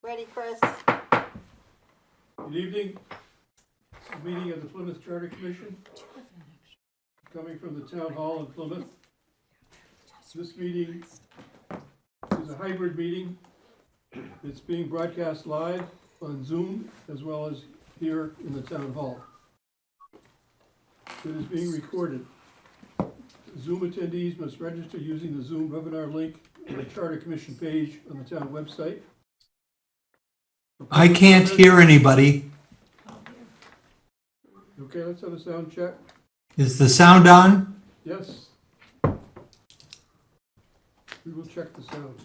Ready, Chris? Good evening. It's a meeting of the Plymouth Charter Commission, coming from the Town Hall in Plymouth. This meeting is a hybrid meeting. It's being broadcast live on Zoom as well as here in the Town Hall. It is being recorded. Zoom attendees must register using the Zoom webinar link on the Charter Commission page on the town website. I can't hear anybody. Okay, let's have a sound check. Is the sound on? Yes. We will check the sound.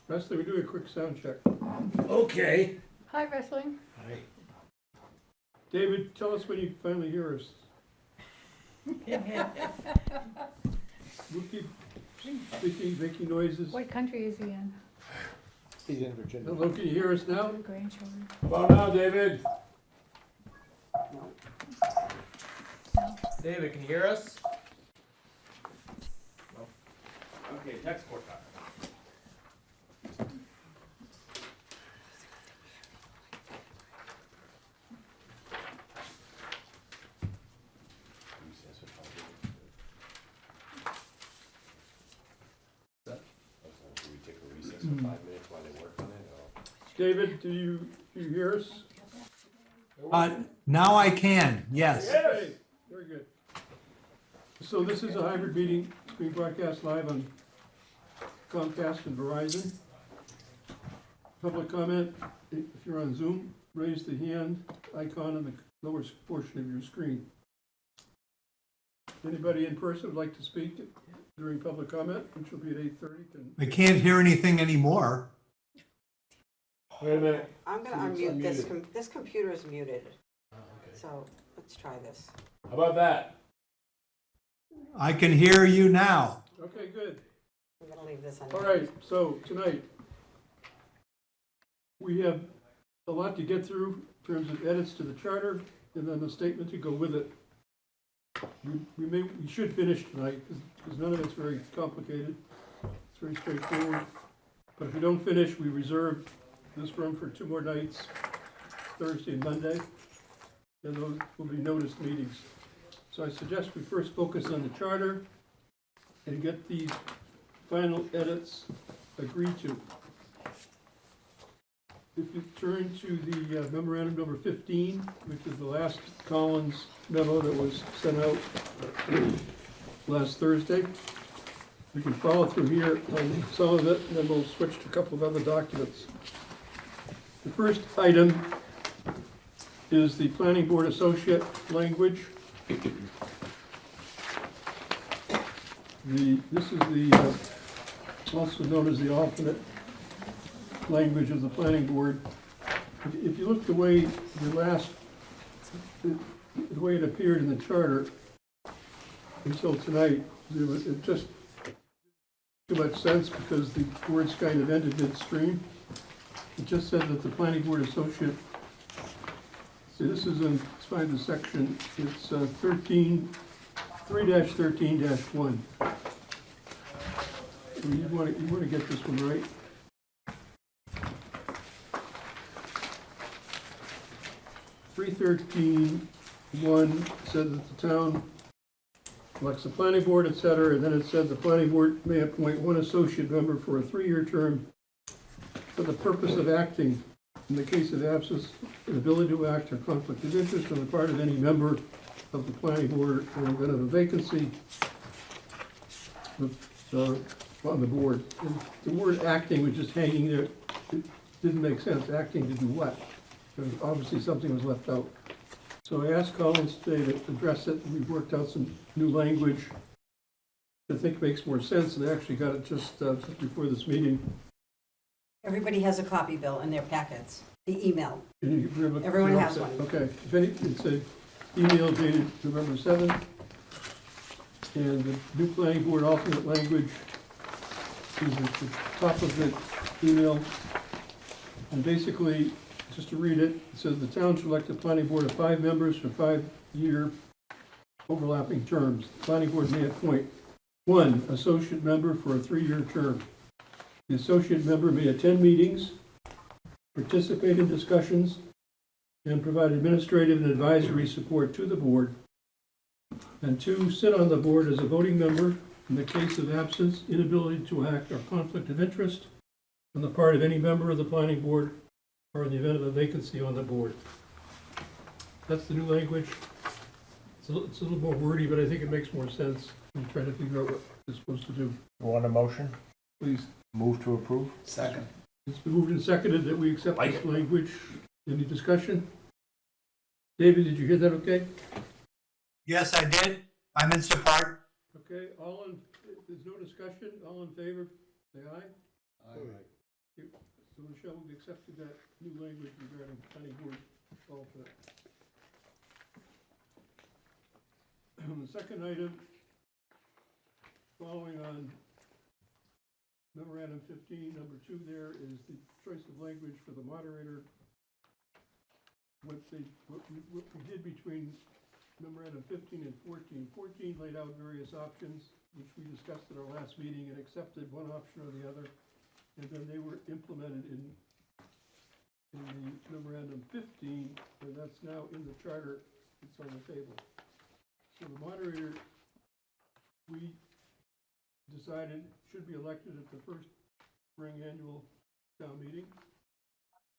Wesley, we do a quick sound check. Okay. Hi, Wrestling. Hi. David, tell us when you finally hear us. We'll keep speaking, making noises. What country is he in? He's in Virginia. Hello, can you hear us now? Grandchildren. About now, David. David, can you hear us? No. Okay, text support time. Should we take a recess for 5 minutes while they work on it? Or? David, do you hear us? Now I can, yes. Okay, very good. So this is a hybrid meeting. It's being broadcast live on Comcast and Verizon. Public comment, if you're on Zoom, raise the hand icon in the lower portion of your screen. Anybody in person would like to speak during public comment, which will be at 8:30? I can't hear anything anymore. Wait a minute. I'm gonna It's unmute this, unmuted. this computer is muted, Oh, okay. so let's try this. How about that? I can hear you now. Okay, good. I'm gonna leave this on. All right, so tonight, we have a lot to get through in terms of edits to the charter and then a statement to go with it. We should finish tonight because none of it's very complicated. It's very straightforward. But if we don't finish, we reserve this room for 2 more nights, Thursday and Monday, and those will be noticed meetings. So I suggest we first focus on the charter and get these final edits agreed to. If you turn to the memorandum number 15, which is the last Collins memo that was sent out last Thursday, we can follow through here on some of it, and then we'll switch to a couple of other documents. The first item is the planning board associate language. This is the, also known as the alternate language of the planning board. If you look the way the way it appeared in the charter until tonight, it just too much sense because the words kind of ended midstream. It just said that the planning board associate, see this is in, let's find the section, it's 3-13-1. You want to get this one right. 313(1) said that the town elects the planning board, etc., and then it said the planning board may appoint 1 associate member for a 3-year term for the purpose of acting in the case of absence, inability to act, or conflict of interest on the part of any member of the planning board or event of a vacancy on the board. And the word acting was just hanging there. It didn't make sense. Acting to do what? Because obviously something was left out. So I asked Collins today to address it, and we've worked out some new language that I think makes more sense, and I actually got it just before this meeting. Everybody has a copy, Bill, in their packets, the email. Everyone Everyone has one. Okay, if any, it's an email dated November 7th, and the new planning board alternate language is at the top of the email. And basically, just to read it, it says the town shall elect a planning board of 5 members for 5-year overlapping terms. The planning board may appoint one associate member for a 3-year term. The associate member may attend meetings, participate in discussions, and provide administrative and advisory support to the board. And 2, sit on the board as a voting member in the case of absence, inability to act, or conflict of interest on the part of any member of the planning board, or in the event of a vacancy on the board. That's the new language. It's a little more wordy, but I think it makes more sense in trying to figure out what it's supposed to do. Want a motion? Please, Move to approve? Second. it's been moved and seconded that we accept Like this it. language. Any discussion? David, did you hear that okay? Yes, I did. I'm in support. Okay, if there's no discussion, all in favor, say aye. Aye. So Michelle, we've accepted that new language regarding planning board alternate. The second item, following on memorandum 15, number 2 there is the choice of language for the moderator. What we did between memorandum 15 and 14. 14 laid out various options, which we discussed at our last meeting and accepted one option or the other. And then they were implemented in the memorandum 15, and that's now in the charter, it's on the table. So the moderator, we decided, should be elected at the first spring annual town meeting,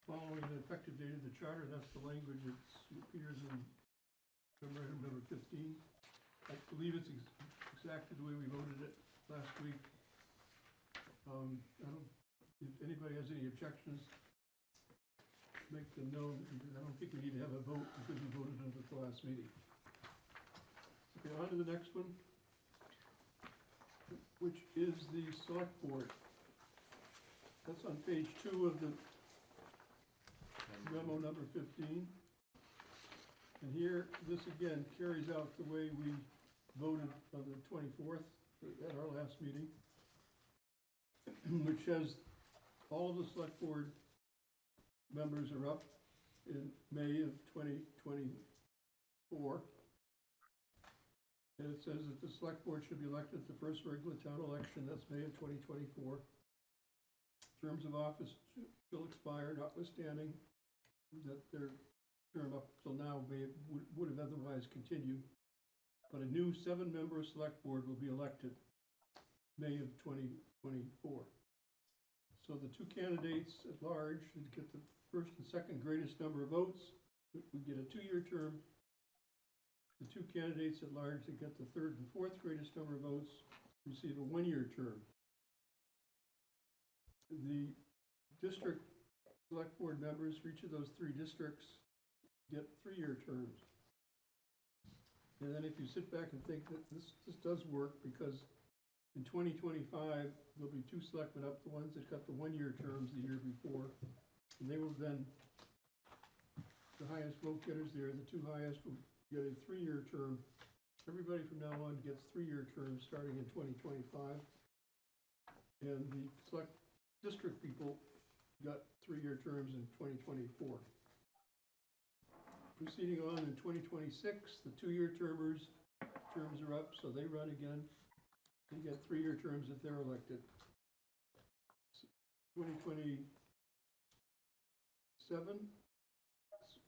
following the effective date of the charter. That's the language that appears in memorandum number 15. I believe it's exactly the way we voted it last week. If anybody has any objections, make them known, because I don't think we need to have a vote because we voted on it at the last meeting. Okay, on to the next one, which is the select board. That's on page 2 of the memo number 15. And here, this again carries out the way we voted on the 24th at our last meeting, which says all of the select board members are up in May of 2024. And it says that the select board should be elected at the first regular town election, that's May of 2024. Terms of office shall expire, notwithstanding that their term up till now would have otherwise continued. But a new 7-member select board will be elected May of 2024. So the 2 candidates at large should get the first and second greatest number of votes. We get a 2-year term. The 2 candidates at large that get the third and fourth greatest number of votes receive a 1-year term. The district select board members for each of those 3 districts get 3-year terms. And then if you sit back and think that this does work, because in 2025, there'll be 2 selectmen up, the ones that got the 1-year terms the year before, and they will then, the highest vote getters there, the 2 highest will get a 3-year term. Everybody from now on gets 3-year terms starting in 2025. And the select district people got 3-year terms in 2024. Proceeding on in 2026, the 2-year terms are up, so they run again. They get 3-year terms if they're elected. 2027,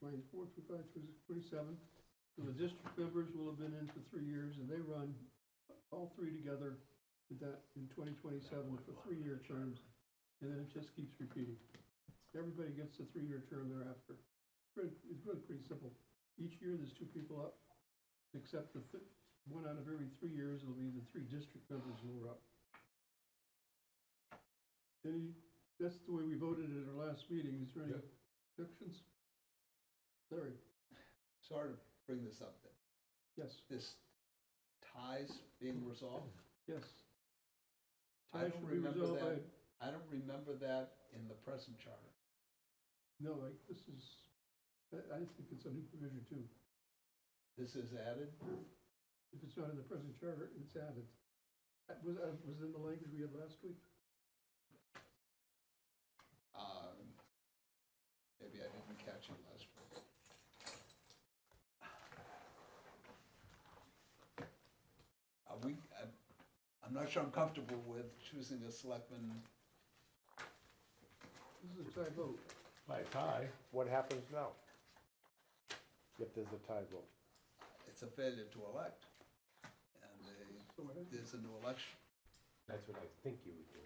24, 25, 27. So the district members will have been in for 3 years, and they run all 3 together in 2027 for 3-year terms, and then it just keeps repeating. Everybody gets a 3-year term thereafter. It's really pretty simple. Each year there's 2 people up, except the 1 out of every 3 years will be the 3 district members who are up. That's the way we voted at our last meeting. Is there any objections? Larry? Sorry to bring this up then. Yes. This ties being resolved? Yes. I Ties don't should be remember resolved that. I don't remember that in the present charter. No, this is, I think it's a new provision too. This is added? If it's not in the present charter, it's added. Was it in the language we had last week? Maybe I didn't catch it last week. not sure I'm comfortable with choosing a selectman. This is a tie vote. By tie. What happens now? If there's a tie vote? It's a failure to elect. And So what happened? there's a new election. That's what I think you would do,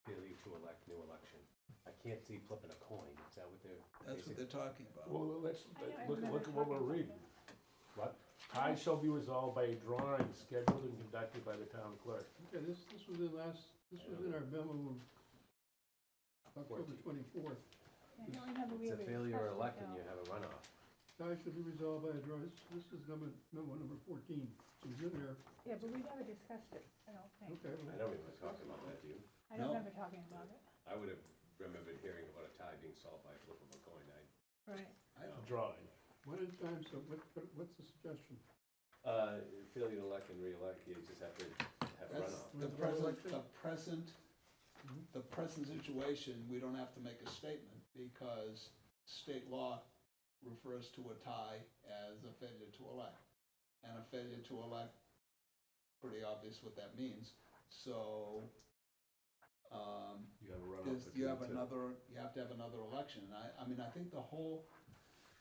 failure to elect, new election. I can't see flipping a coin, is that what they're? That's what they're talking about. Well, let's, I know, I look remember at what we're talking about reading. What? Ties shall be resolved by a drawing scheduled and conducted by the town clerk. Okay, this was this was in our memo of October 24th. Yeah, I don't remember we It's a ever failure to discussed elect it, and you though. have a runoff. Ties should be resolved by a drawing. This is memo number 14. So it's in there. Yeah, but we never discussed it, I don't think. Okay, I well, don't remember talking about that, do you? I don't No. remember talking about it. I would have remembered hearing about a tie being solved by a flip of a coin. Right. Drawing. one at a time, so what's the suggestion? Failure to elect and re-elect, you just have to have That's runoff. the With present, election? Mm-hmm. the present situation, we don't have to make a statement because state law refers to a tie as a failure to elect. And a failure to elect, pretty obvious what that means. So, You have a runoff. you have to have another election. And I mean, I think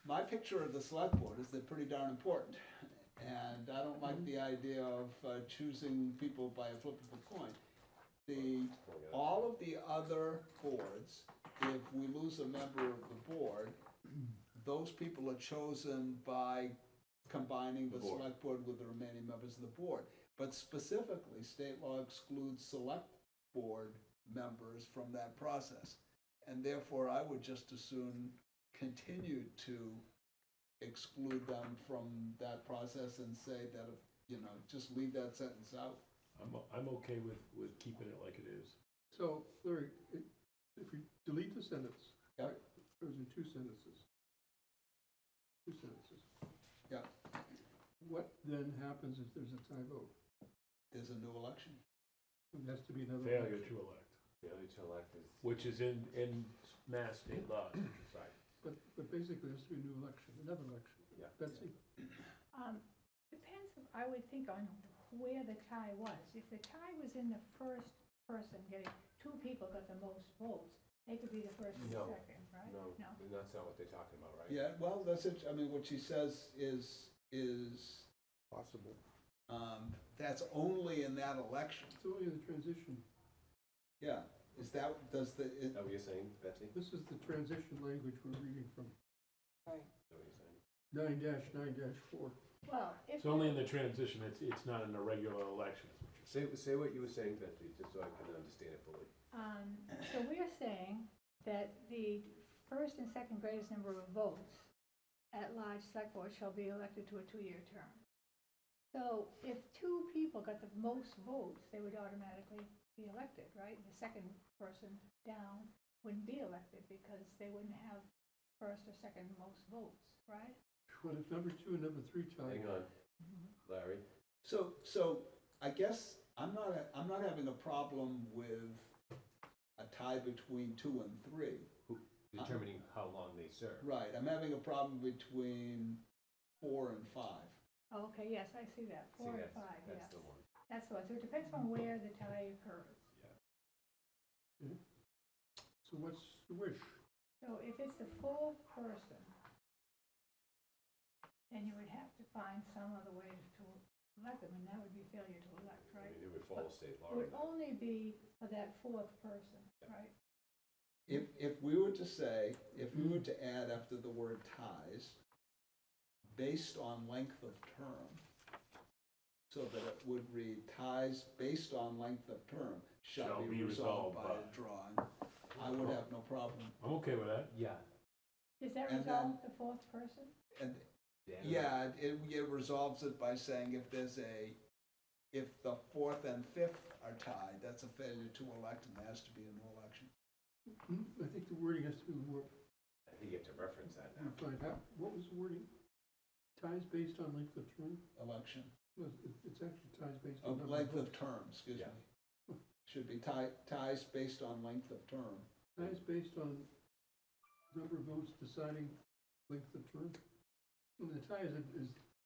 my picture of the select board is they're pretty darn important. And I don't like the idea of choosing people by a flip of a coin. All of the other boards, if we lose a member of the board, those people are chosen by combining the board. select board with the remaining members of the board. But specifically, state law excludes select board members from that process. And therefore, I would just as soon continue to exclude them from that process and say that, just leave that sentence out. I'm okay with keeping it like it is. So, Larry, if we delete the sentence, Yep. those are two sentences. Two sentences. Yeah, What then happens if there's a tie vote? there's a new election. It has to be another Failure election. to elect, Failure to elect is. which is in mass state laws. Right. But basically, there has to be a new election, another election. Yeah. Betsy? Depends, I would think, on where the tie was. If the tie was in the first person getting, two people got the most votes, they could be the first and No. second, right? No, No. that's not what they're talking about, right? Yeah, well, that's it, I mean, what she says is, Possible. that's only in that election. It's only the transition. Yeah, is that, Is that what you're saying, Betsy? Is This is the transition language we're reading from that what you're saying? 9-9-4. Well, if. It's only in the transition, it's not in the regular election. is what you're Say what you were saying, Betsy, just so I can understand it fully. So we're saying that the first and second greatest number of votes at large select board shall be elected to a 2-year term. So if two people got the most votes, they would automatically be elected, right? The second person down wouldn't be elected because they wouldn't have first or second most votes, right? What if number 2 and number 3 tie? Hang on, Larry. so I guess I'm not having a problem with a tie between 2 and 3. Determining how long they serve. Right, I'm having a problem between 4 and 5. Oh, okay, yes, I see that, See, 4 and that's- 5, yes. That's the one, That's the one, so it depends on where the tie occurs. yeah. So what's the wish? So if it's the fourth person, then you would have to find some other way to elect them, and that would be failure to elect, I right? mean, it would follow state law. It would only be for that fourth person, right? If we were to say, if we were to add after the word ties, based on length of term, so that it would read ties based on length of term shall be resolved by a drawing, I would have no problem. I'm okay with that. Yeah. Does that And resolve the fourth person? And, yeah, it resolves it by saying if if the fourth and fifth are tied, that's a failure to elect and there has to be a new election. I think the wording has to be more I think you have to reference that now. refined. What was the wording? Ties based on length of term? Election, No, it's actually ties based on. of number length of votes. term, excuse Yeah. me. Should be ties based on length of term. Ties based on number of votes deciding length of term. And the tie is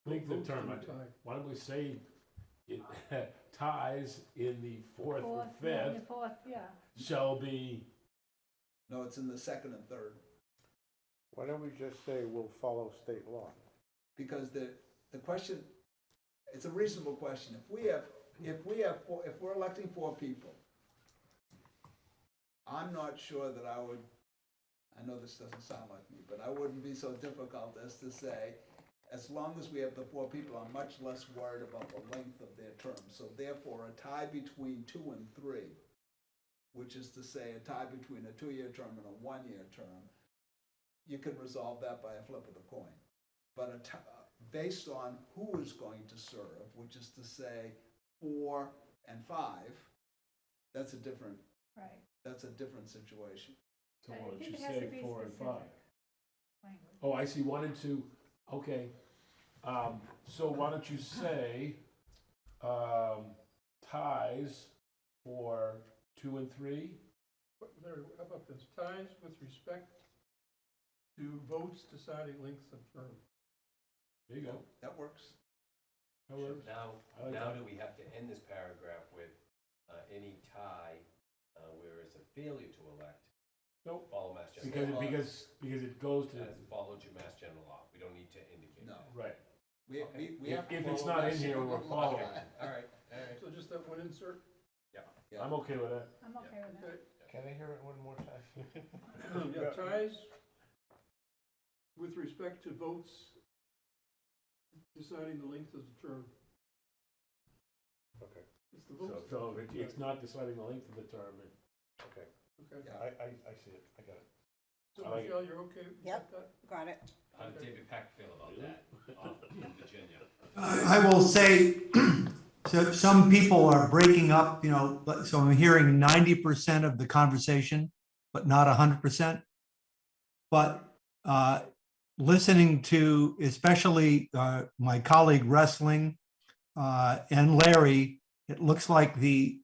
Length of votes term, to tie. why don't we say, ties in the fourth or yeah, fifth the fourth, yeah. shall be, No, it's in the second and third, Why don't we just say we'll follow state law? because the question, it's a reasonable question. If we're electing 4 people, I'm not sure that I know this doesn't sound like me, but I wouldn't be so difficult as to say, as long as we have the 4 people, I'm much less worried about the length of their term. So therefore, a tie between 2 and 3, which is to say a tie between a 2-year term and a 1-year term, you can resolve that by a flip of the coin. But based on who is going to serve, which is to say 4 and 5, that's a different situation. so I why don't think you it has to say be 4 and 5? specific language. Oh, I see, 1 and 2, okay. So why don't you say, ties for 2 and 3? Larry, how about this? Ties with respect to votes deciding length of term. There you go. That works. That works. Now, I like now that. do we have to end this paragraph with, any tie, where it's a failure to elect? Nope. Follow Mass General Because, law. because it goes to, As followed your Mass General law, we don't need to indicate No. that. right. We If- have to if it's follow not in Mass here, General we're law. following. All right. So just that one insert? Yeah. I'm okay with that. I'm okay with that. Okay. Can I hear it one more time? Yeah, ties with respect to votes deciding the length of the term. Okay, It's the So, votes. so it's not deciding the length of the term, okay, Okay. Yeah. I see it, I got it. So I like it. Michelle, you're okay with Yep. that? Got it. How did David Pack feel about that, in Virginia? I will say, so some people are breaking up, so I'm hearing 90% of the conversation, but not 100%. But listening to especially my colleague Wrestling and Larry, it looks like the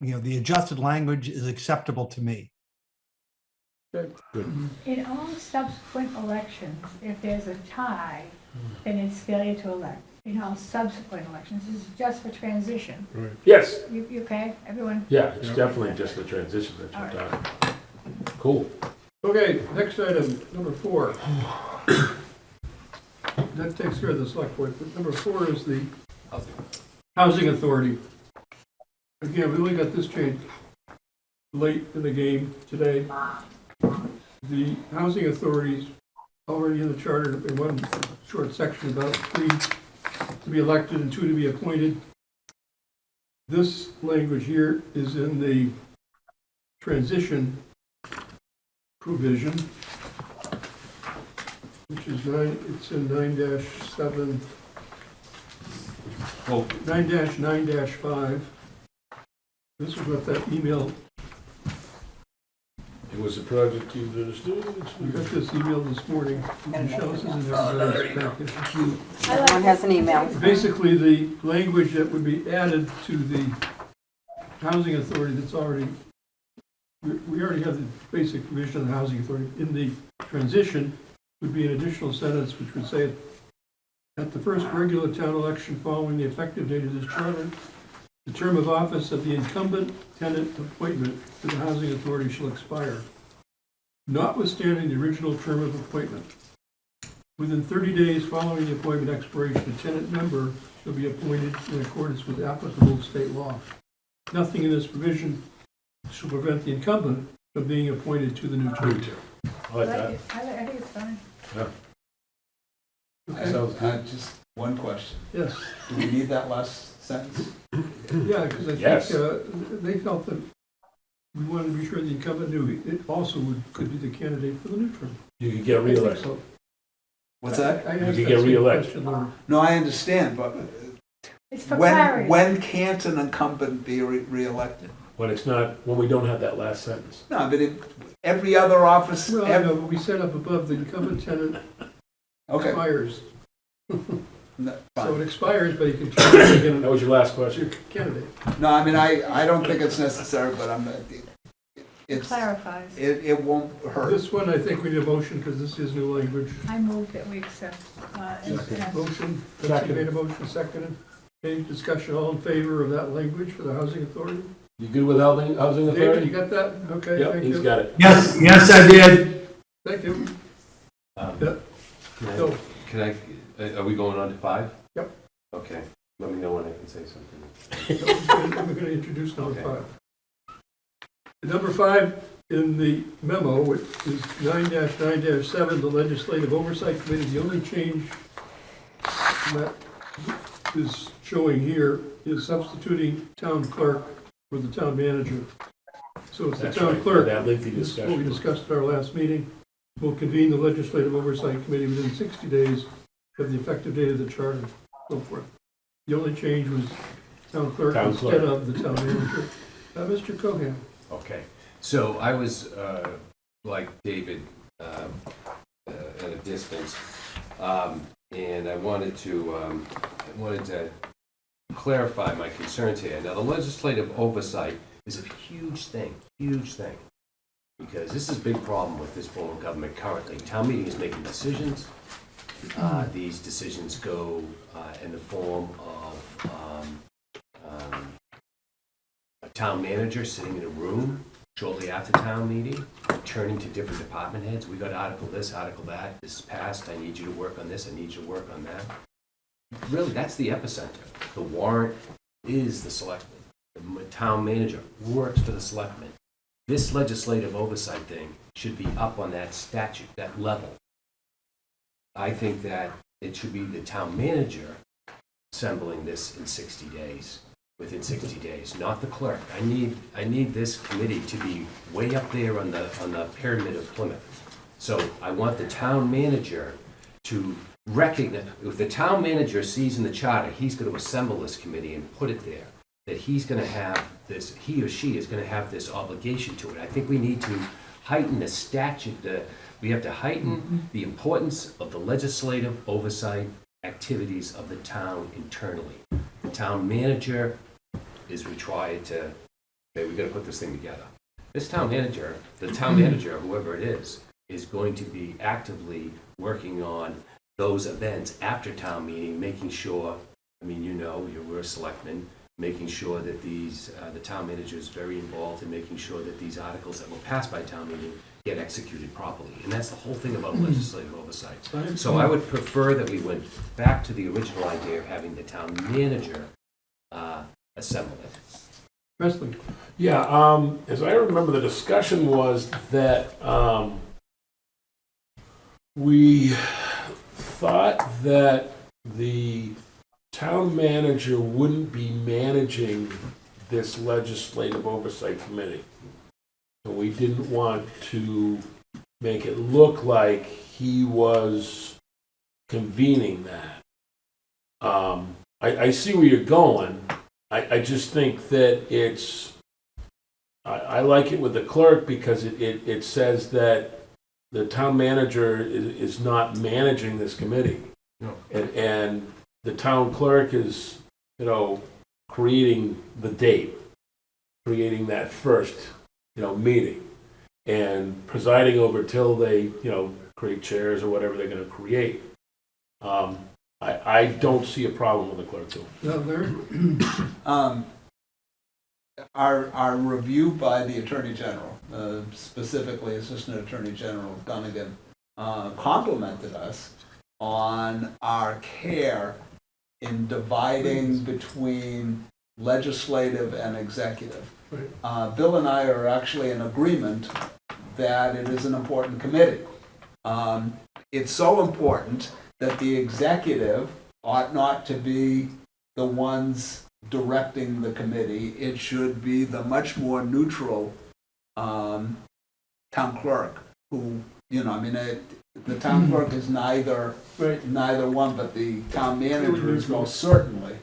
adjusted language is acceptable to me. In all subsequent elections, if there's a tie, then it's failure to elect. In all subsequent elections, this is just for transition. Yes, You okay, everyone? yeah, it's definitely just the transition that you're talking. Cool. Okay, next item, number 4. That takes care of the select board, but number 4 is the housing authority. Again, we only got this change late in the game today. The housing authorities already in the charter, in one short section about 3 to be elected and 2 to be appointed. This language here is in the transition provision, which is it's in 9-7, 9-9-5. This is what that email, It was a project you understood. we got this email this morning. Michelle, this is in everybody's package. Everyone has an email. Basically, the language that would be added to the housing authority that's already, we already have the basic provision of the housing authority. In the transition would be an additional sentence which would say, at the first regular town election following the effective date of this charter, the term of office of the incumbent tenant appointment to the housing authority shall expire, notwithstanding the original term of appointment. Within 30 days following the appointment expiration, a tenant member shall be appointed in accordance with applicable state law. Nothing in this provision shall prevent the incumbent from being appointed to the new term. I like that. I think it's fine. Yeah. Okay. Sounds good. Just one question. Yes, Do we need that last sentence? yeah, because I Yes. think they felt that we wanted to be sure the incumbent knew it also could be the candidate for the new term. You could get I think reelected. so. What's that? I asked You that could get same reelected. question, Laura. No, I understand, but It's for clarity. when can't an incumbent be reelected? When we don't have that last sentence. No, but every other office, Well, I know, but we set up above the incumbent tenant okay. expires. No, So fine. it expires, but you can try it again That was your last as question? your candidate. No, I mean, I don't think it's necessary, but it's, Clarifies. it won't hurt. This one, I think we need a motion because this is new language. I move that we accept, as- Motion, Betsy Second. made a motion, seconded. Any discussion, all in favor of that language for the housing authority? You good with housing David, authority? you got that? Okay, Yep, thank he's you. got it. Yes, yes, I did. Thank you. Um, Yeah. Can I, Go. can I, are we going on to 5? Yep. Okay, let me know when I can say something. We're gonna introduce number Okay. 5. Number 5 in the memo, which is 9-9-7, the Legislative Oversight Committee, the only change that is showing here is substituting town clerk for the town manager. So it's the That's town right, clerk. that lengthy This is what we discussion. discussed at our last meeting. Will convene the Legislative Oversight Committee within 60 days of the effective date of the charter, so forth. The only change was town clerk Town instead clerk. of the town manager. Mr. Cohan. Okay, so I was, like David, at a distance, and I wanted to clarify my concerns here. Now, the legislative oversight is a huge thing, because this is a big problem with this form of government currently. Town meeting is making decisions. These decisions go in the form of a town manager sitting in a room shortly after town meeting, turning to different department heads. We got article this, article that, this is passed, I need you to work on this, I need you to work on that. Really, that's the epicenter. The warrant is the selectmen. The town manager works for the selectmen. This legislative oversight thing should be up on that statute, that level. I think that it should be the town manager assembling this in 60 days, within 60 days, not the clerk. I need this committee to be way up there on the pyramid of Plymouth. So I want the town manager to recognize, if the town manager sees in the charter, he's going to assemble this committee and put it there, that he's going to have this, he or she is going to have this obligation to it. I think we need to heighten the statute, we have to heighten the importance of the legislative oversight activities of the town internally. The town manager is required to, okay, we gotta put this thing together. This town manager, the town manager, whoever it is going to be actively working on those events after town meeting, making sure, I mean, we're a selectman, making sure that these, the town manager is very involved in making sure that these articles that were passed by town meeting get executed properly. And that's the whole thing about legislative oversight. So I would prefer that we went back to the original idea of having the town manager assemble it. Presley. Yeah, as I remember, the discussion was that, we thought that the town manager wouldn't be managing this legislative oversight committee. And we didn't want to make it look like he was convening that. I see where you're going. I just think that it's, I like it with the clerk because it says that the town manager is not managing this committee. No. And the town clerk is, creating the date, creating that first, meeting, and presiding over till they, create chairs or whatever they're gonna create. I don't see a problem with the clerk though. No, Larry? Our review by the Attorney General, specifically Assistant Attorney General Gunnigan, complimented us on our care in dividing between legislative and executive. Bill and I are actually in agreement that it is an important committee. It's so important that the executive ought not to be the ones directing the committee. It should be the much more neutral town clerk who, the town clerk is neither one, but the town manager is most certainly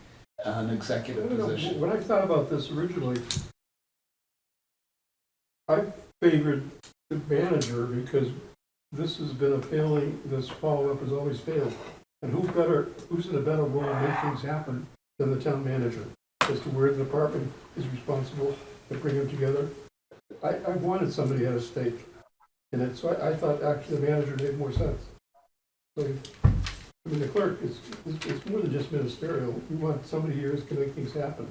an executive position. When I thought about this originally, I favored the manager because this has been a failing, this follow-up has always failed. And who's in a better role to make things happen than the town manager, as to where the department is responsible to bring them together. I wanted somebody at a stake in it, so I thought actually the manager made more sense. So I mean, the clerk is, it's more than just ministerial. We want somebody here who's gonna make things happen.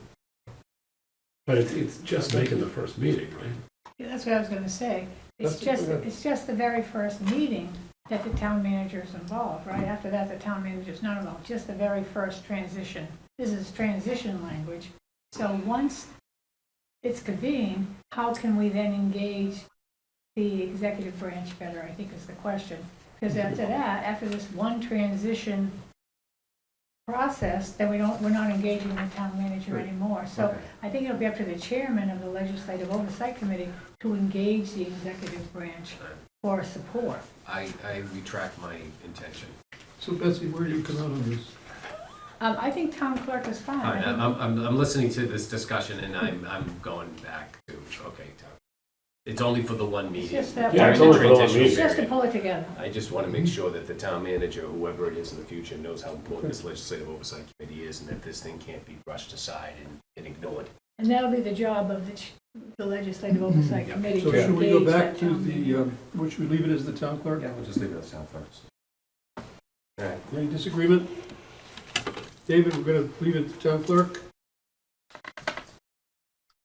But it's just making the first meeting, right? Yeah, that's what I was gonna say. It's That's- it's just the very first meeting that the town manager is involved, right? After that, the town manager's not involved, just the very first transition. This is transition language. So once it's convened, how can we then engage the executive branch better, I think is the question. Because after that, after this one transition process, then we're not engaging the town manager Right. anymore. So Okay. I think it'll be up to the chairman of the Legislative Oversight Committee to engage the executive branch for support. I retract my intention. So Betsy, where do you come out on this? I think town clerk is fine. I think- I'm listening to this discussion and I'm going back to, okay, Tom. It's only for the one meeting. just that Yeah, one. it's During only the for the one transitional meeting. Just to period. pull it together. I just want to make sure that the town manager, whoever it is in the future, knows how important this legislative oversight committee is and that this thing can't be brushed aside and ignored. And that'll be the job of the Legislative Oversight Yeah. Committee So to should we go engage back that to town the, manager. what should we leave it as the town clerk? We'll just leave it as town first. All right. Any disagreement? David, we're gonna leave it to town clerk.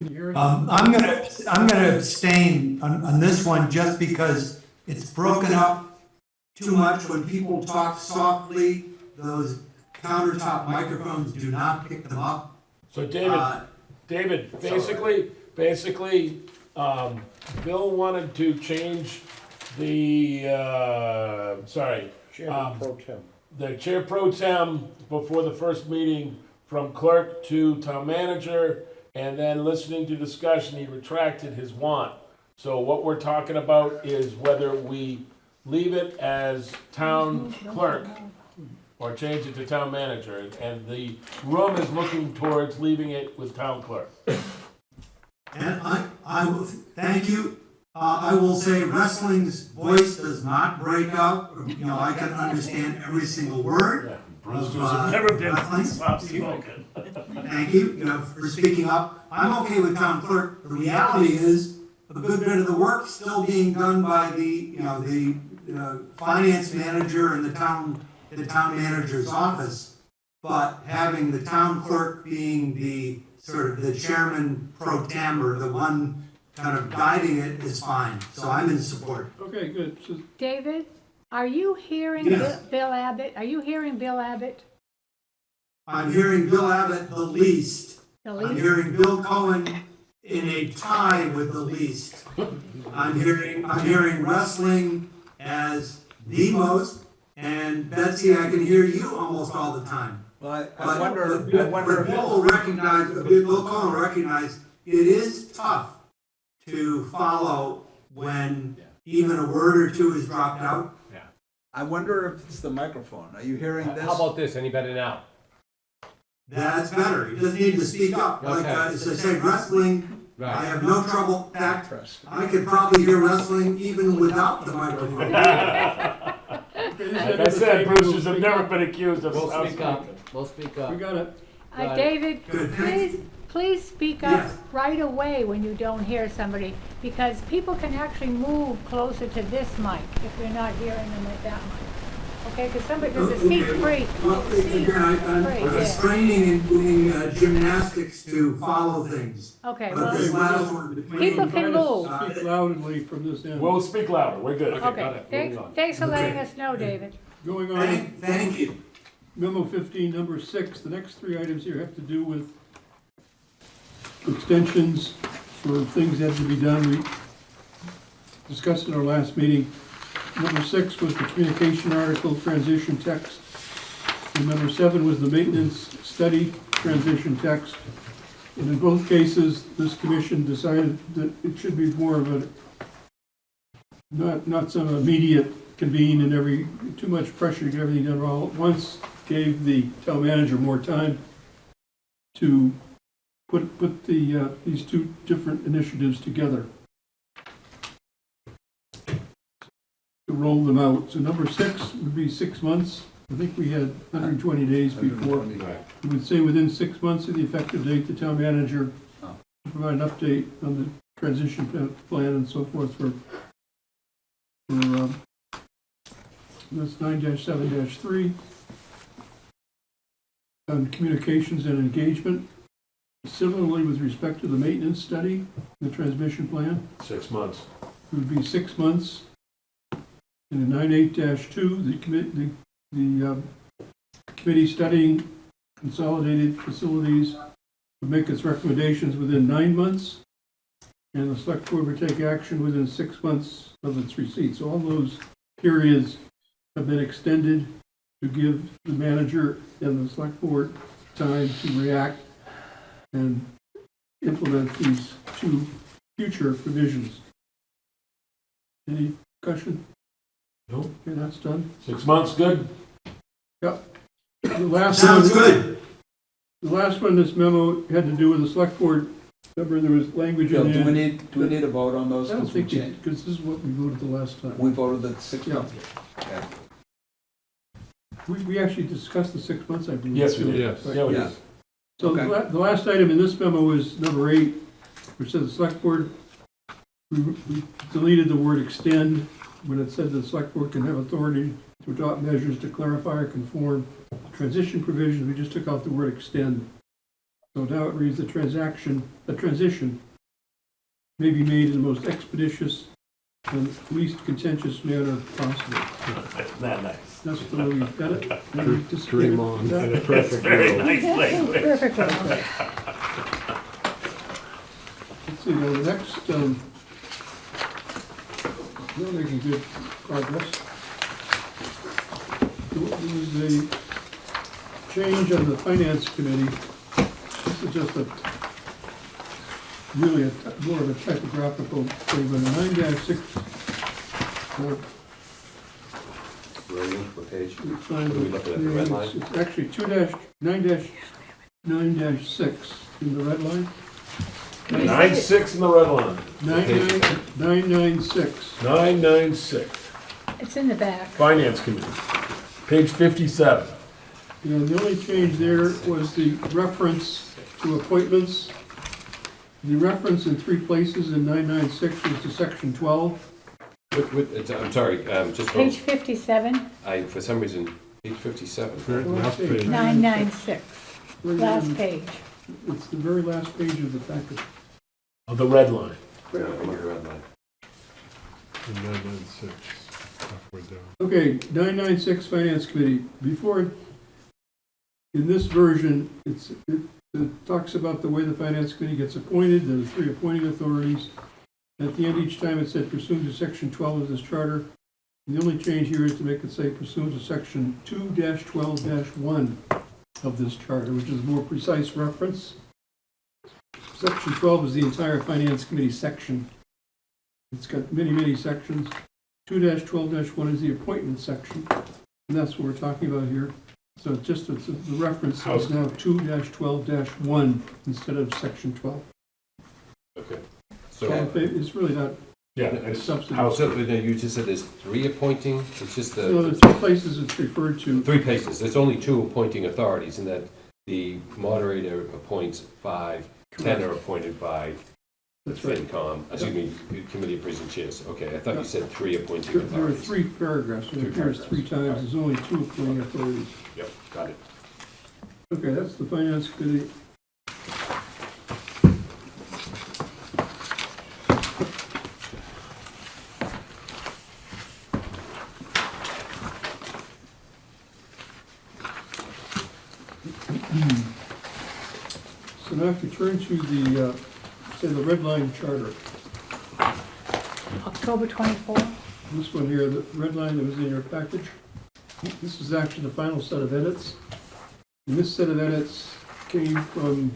Can you hear us? I'm gonna abstain on this one just because it's broken up too much. When people talk softly, those countertop microphones do not pick them up. So David, basically, Bill wanted to change the, Chairman Pro Tem. the chair pro tem before the first meeting from clerk to town manager, and then listening to discussion, he retracted his want. So what we're talking about is whether we leave it as town clerk or change it to town manager, and the room is looking towards leaving it with town clerk. And I will, thank you. I will say wrestling's voice does not break up. You know, I can understand every single word. Yeah, Brewster's Of, have never been wrestling. soft-spoken. Thank you, for speaking up. I'm okay with town clerk. The reality is, a good bit of the work still being done by the finance manager and the town manager's office. But having the town clerk being the sort of the chairman pro tem or the one kind of guiding it is fine. So I'm in support. Okay, good. So David, are you hearing Yes. Bill Abbott? Are you hearing Bill Abbott? I'm hearing Bill Abbott the least. The I'm lead? hearing Bill Cohen in a tie with the least. I'm hearing wrestling as the most, and Betsy, I can hear you almost all the time. Well, I But wonder Bill will recognize, Bill Cohen will recognize, it is tough to follow when even a word or two is dropped out. I wonder if it's the microphone. Are you hearing this? How about this? Any better now? That's better. You just need to speak up. Like, Okay. as I say, wrestling, I Right. have no trouble. In fact, Interesting. I could probably hear wrestling even without the microphone. Like I said, Brewsters have never been accused of We'll speak up. soft-spoken. We'll speak up. we got it. Got it. David, Good, thank please speak up Yes. right away when you don't hear somebody, because people can actually move closer to this mic if they're not hearing them at that mic. Okay, because there's a seat free. Well, again, I'm straining and doing gymnastics to follow things. Okay, But this well, last one between. People can Try to move. Speak loudly from this end. We'll speak louder, we're good. got okay, it. Moving on. thanks for letting Okay. us know, David. Going on, Thank you. memo 15, number 6, the next three items here have to do with extensions for things that have to be done. We discussed in our last meeting. Number 6 was the communication article transition text. And number 7 was the maintenance study transition text. And in both cases, this commission decided that it should be more of a, not some immediate convene and too much pressure to get everything done all at once, gave the town manager more time to put these two different initiatives together, to roll them out. So number 6 would be 6 months. I think we had 120 days before. We would say within 6 months of the effective date, the town manager to provide an update on the transition plan and so forth for that's 9-7-3. on communications and engagement. Similarly, with respect to the maintenance study, the transmission plan, 6 months. it would be 6 months. In the 9.8-2, the committee studying consolidated facilities would make its recommendations within 9 months, and the select board would take action within 6 months of its receipt. So all those periods have been extended to give the manager and the select board time to react and implement these two future provisions. Any discussion? No. Okay, that's done. 6 months, good? The last Sounds one, good. the last one, this memo had to do with the select board. Remember, there was language Bill, in do we there. need a vote on those? I don't Because we think, changed, because this is what we voted the last time. we voted the 6 Yeah. months. We actually discussed the 6 months, I believe. Yes, we too. did. Right. Yeah, we Yeah. did. So Okay. the last item in this memo is number 8, which says the select board, we deleted the word extend when it said the select board can have authority to adopt measures to clarify or conform transition provisions. We just took out the word extend. So now it reads the transition may be made in the most expeditious and least contentious manner possible. Isn't that nice? That's the way we got it. Maybe just get Dream it on. done. In a perfect Very world. nice language. Perfect. Let's see, now the next, we're making good progress. There was a change on the finance committee. This is just really more of a typographical thing, but a 9-6. What page? We find What are we looking at, the red line? It's actually 9-9-6 in the red line. 9-6 in the red line. 996. 996. It's in the back. Finance Committee, page 57. And the only change there was the reference to appointments. The reference in 3 places in 996 was to section 12. I'm sorry, just for, Page 57, for some reason, page 57. Very last page. 996, Right last in- page. It's the very last page of the packet. Of the red line. Yeah, I'm on the red line. And 996, halfway down. Okay, 996 Finance Committee. Before, in this version, it talks about the way the Finance Committee gets appointed. There are 3 appointing authorities. At the end, each time it said pursuant to section 12 of this charter. And the only change here is to make it say pursuant to section 2-12-1 of this charter, which is a more precise reference. Section 12 is the entire Finance Committee section. It's got many, many sections. 2-12-1 is the appointment section, and that's what we're talking about here. So it's just, the reference is now 2-12-1 instead of section 12. Okay. So So, it's really not Yeah, it's substantive. house. so you just said there's 3 appointing, it's just So the, the 3 places it's referred to. 3 places, there's only 2 appointing authorities, and that the moderator appoints 5, 10 are appointed by the That's right. FinCom, excuse me, Committee of President Chairs. Okay, I thought you said 3 appointing There are authorities. 3 paragraphs, it 3 appears 3 paragraphs. times, there's only 2 appointing authorities. Yep, got it. Okay, that's the Finance Committee. So now if you turn to the, say, the red line charter, October 24. this one here, the red line that was in your package, this is actually the final set of edits. And this set of edits came from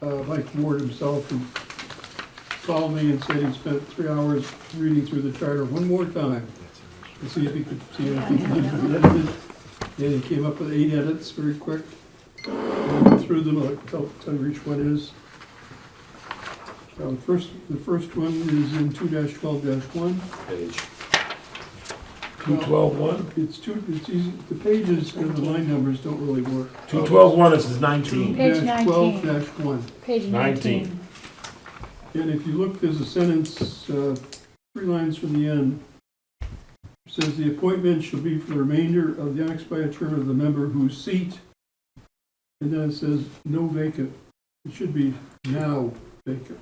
Mike Ward himself, who called me and said he spent 3 hours reading through the charter one more time to see if he could see anything that needed to be edited. And he came up with 8 edits very quick. I'll go through them, I'll tell you which one is. The first one is in 2-12-1. Page. 212-1? It's easy, the pages and the line numbers don't really work. 212-1 is 19. Page 19. 2-12-1. Page 19. And if you look, there's a sentence, 3 lines from the end. It says the appointment shall be for the remainder of the unexpired term of the member whose seat and then it says no vacant. It should be now vacant.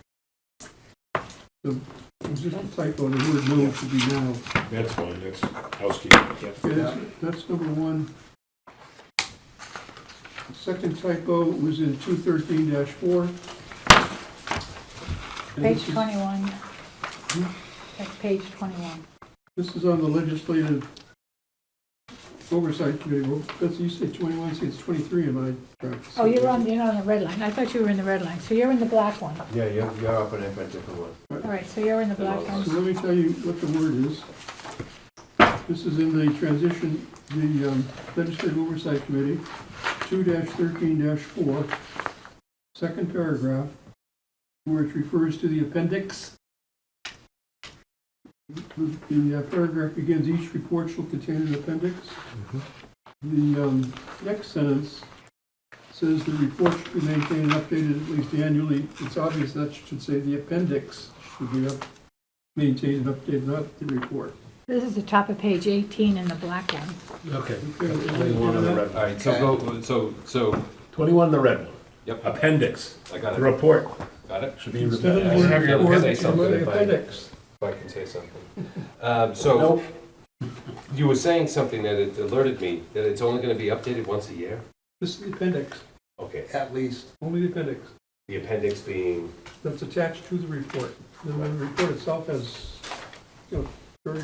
So, it's just a typo, the word no should be now. That's fine, that's housekeeping. Okay, that's number one. The second typo was in 213-4. And Page this is- 21. That's page 21. This is on the Legislative Oversight Committee. Well, that's, you say 21, see it's 23 in my draft. Oh, you're on the red line. I thought you were in the red line. So you're in the black one. Yeah, you're up on a different one. All right, so you're in the black So one. let me tell you what the word is. This is in the transition, the Legislative Oversight Committee, 2-13-4, second paragraph, where it refers to the appendix. The paragraph begins, each report shall contain an appendix. The next sentence says the report should be maintained and updated at least annually. It's obvious that should say the appendix should be maintained and updated, not the report. This is the top of page 18 in the black one. Okay. Okay, 21 in the red All one. right, so go, so, 21 in the red one. Yep. Appendix, I got the it, report got it. should be. Instead of the I word have your report, say it's something the if I- appendix. If I can say something. So, you were saying something that it alerted me, that it's only gonna be updated once a year? This is the appendix, Okay, At least. only the appendix. the appendix being, That's attached to the report. And the report itself has, very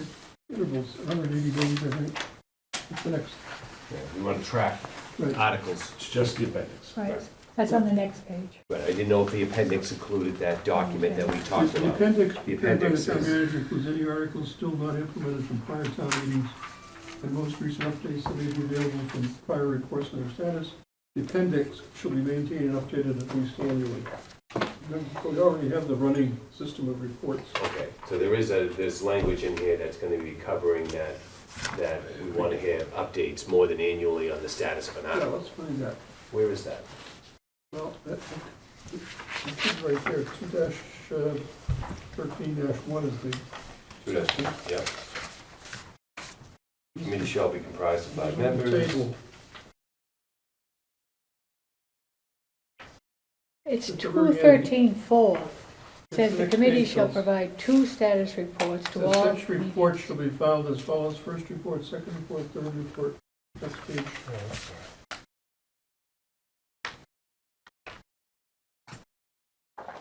intervals, 180 days, I think. What's the next? we wanna track Right. articles, It's just the appendix. Right, that's on the next page. But I didn't know if the appendix included that document that we talked The about. appendix, The prepared by the appendix town is- manager, includes any articles still not implemented from prior town meetings and most recent updates that may be available from prior reports on their status. The appendix shall be maintained and updated at least annually. We already have the running system of reports. Okay, so there's language in here that's gonna be covering that we wanna have updates more than annually on the status of an Yeah, article. let's find that. Where is that? Well, it's right there, 2-13-1 is the section. Yep. Committee shall be comprised of 5 On the members. table. It's At the very end. 213-4. It's Says the next committee page, shall so provide 2 status reports to Says all. such reports shall be filed as follows: first report, second report, third report. Next page.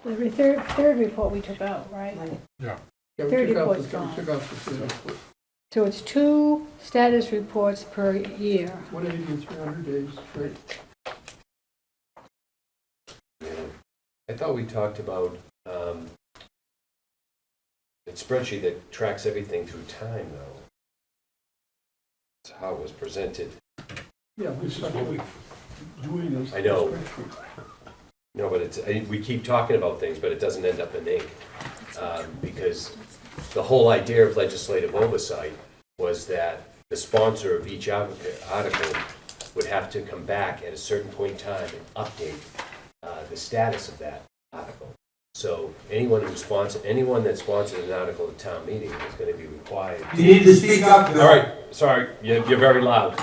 The third report we took out, right? Yeah, we Third took out report's the, gone. we took out the third report. So it's 2 status reports per year. 180 and 300 days, right? Yeah. I thought we talked about, a spreadsheet that tracks everything through time, though. That's how it was presented. Yeah, we This is started what we, doing this. I know. spreadsheet. No, but we keep talking about things, but it doesn't end up in ink. Because the whole idea of legislative oversight was that the sponsor of each article would have to come back at a certain point in time and update the status of that article. So anyone that sponsored an article at town meeting is gonna be required. You need to speak up, Bill. All right, sorry, you're very loud.